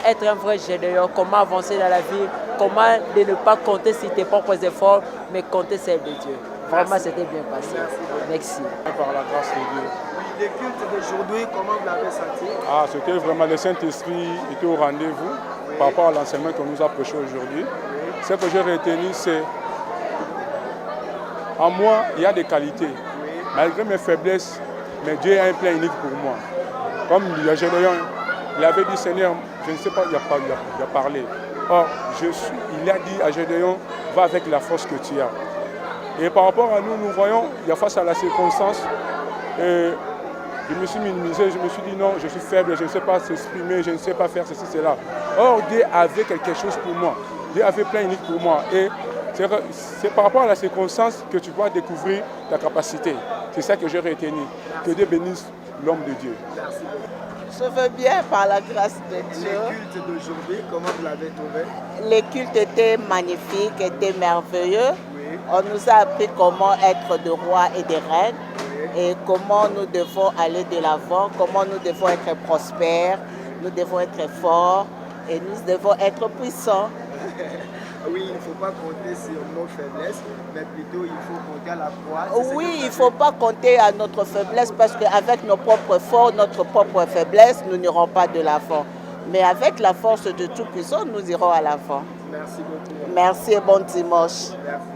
être un vrai général, comment avancer dans la vie, comment ne pas compter sur tes propres efforts, mais compter celle de Dieu. Vraiment, c'était bien passé. Merci. Par la grâce de Dieu. Le culte d'aujourd'hui, comment vous l'avez senti? Ah, c'était vraiment le Saint-Esprit était au rendez-vous par rapport à l'enseignement qu'on nous a prêché aujourd'hui. Ce que j'ai retenu, c'est en moi, il y a des qualités. Malgré mes faiblesses, mais Dieu a un plan unique pour moi. Comme le Gédéon, il avait dit, Seigneur, je ne sais pas, il a parlé. Or, il a dit à Gédéon, va avec la force que tu as. Et par rapport à nous, nous voyons, il y a face à la circonstance, je me suis minimisé, je me suis dit non, je suis faible, je ne sais pas s'exprimer, je ne sais pas faire ceci, cela. Or, Dieu avait quelque chose pour moi. Dieu avait plein unique pour moi. Et c'est par rapport à la circonstance que tu vas découvrir ta capacité. C'est ça que j'ai retenu. Que Dieu bénisse l'homme de Dieu. Merci beaucoup. Je vais bien par la grâce de Dieu. Le culte d'aujourd'hui, comment vous l'avez trouvé? Le culte était magnifique, était merveilleux. Oui. On nous a appris comment être de rois et de reines et comment nous devons aller de l'avant, comment nous devons être prospères, nous devons être forts et nous devons être puissants. Oui, il ne faut pas compter sur nos faiblesses, mais plutôt il faut compter à la croix. Oui, il ne faut pas compter à notre faiblesse parce qu'avec nos propres forces, notre propre faiblesse, nous n'irons pas de l'avant. Mais avec la force de Tout-Puissant, nous irons à l'avant. Merci beaucoup. Merci et bon dimanche. Merci.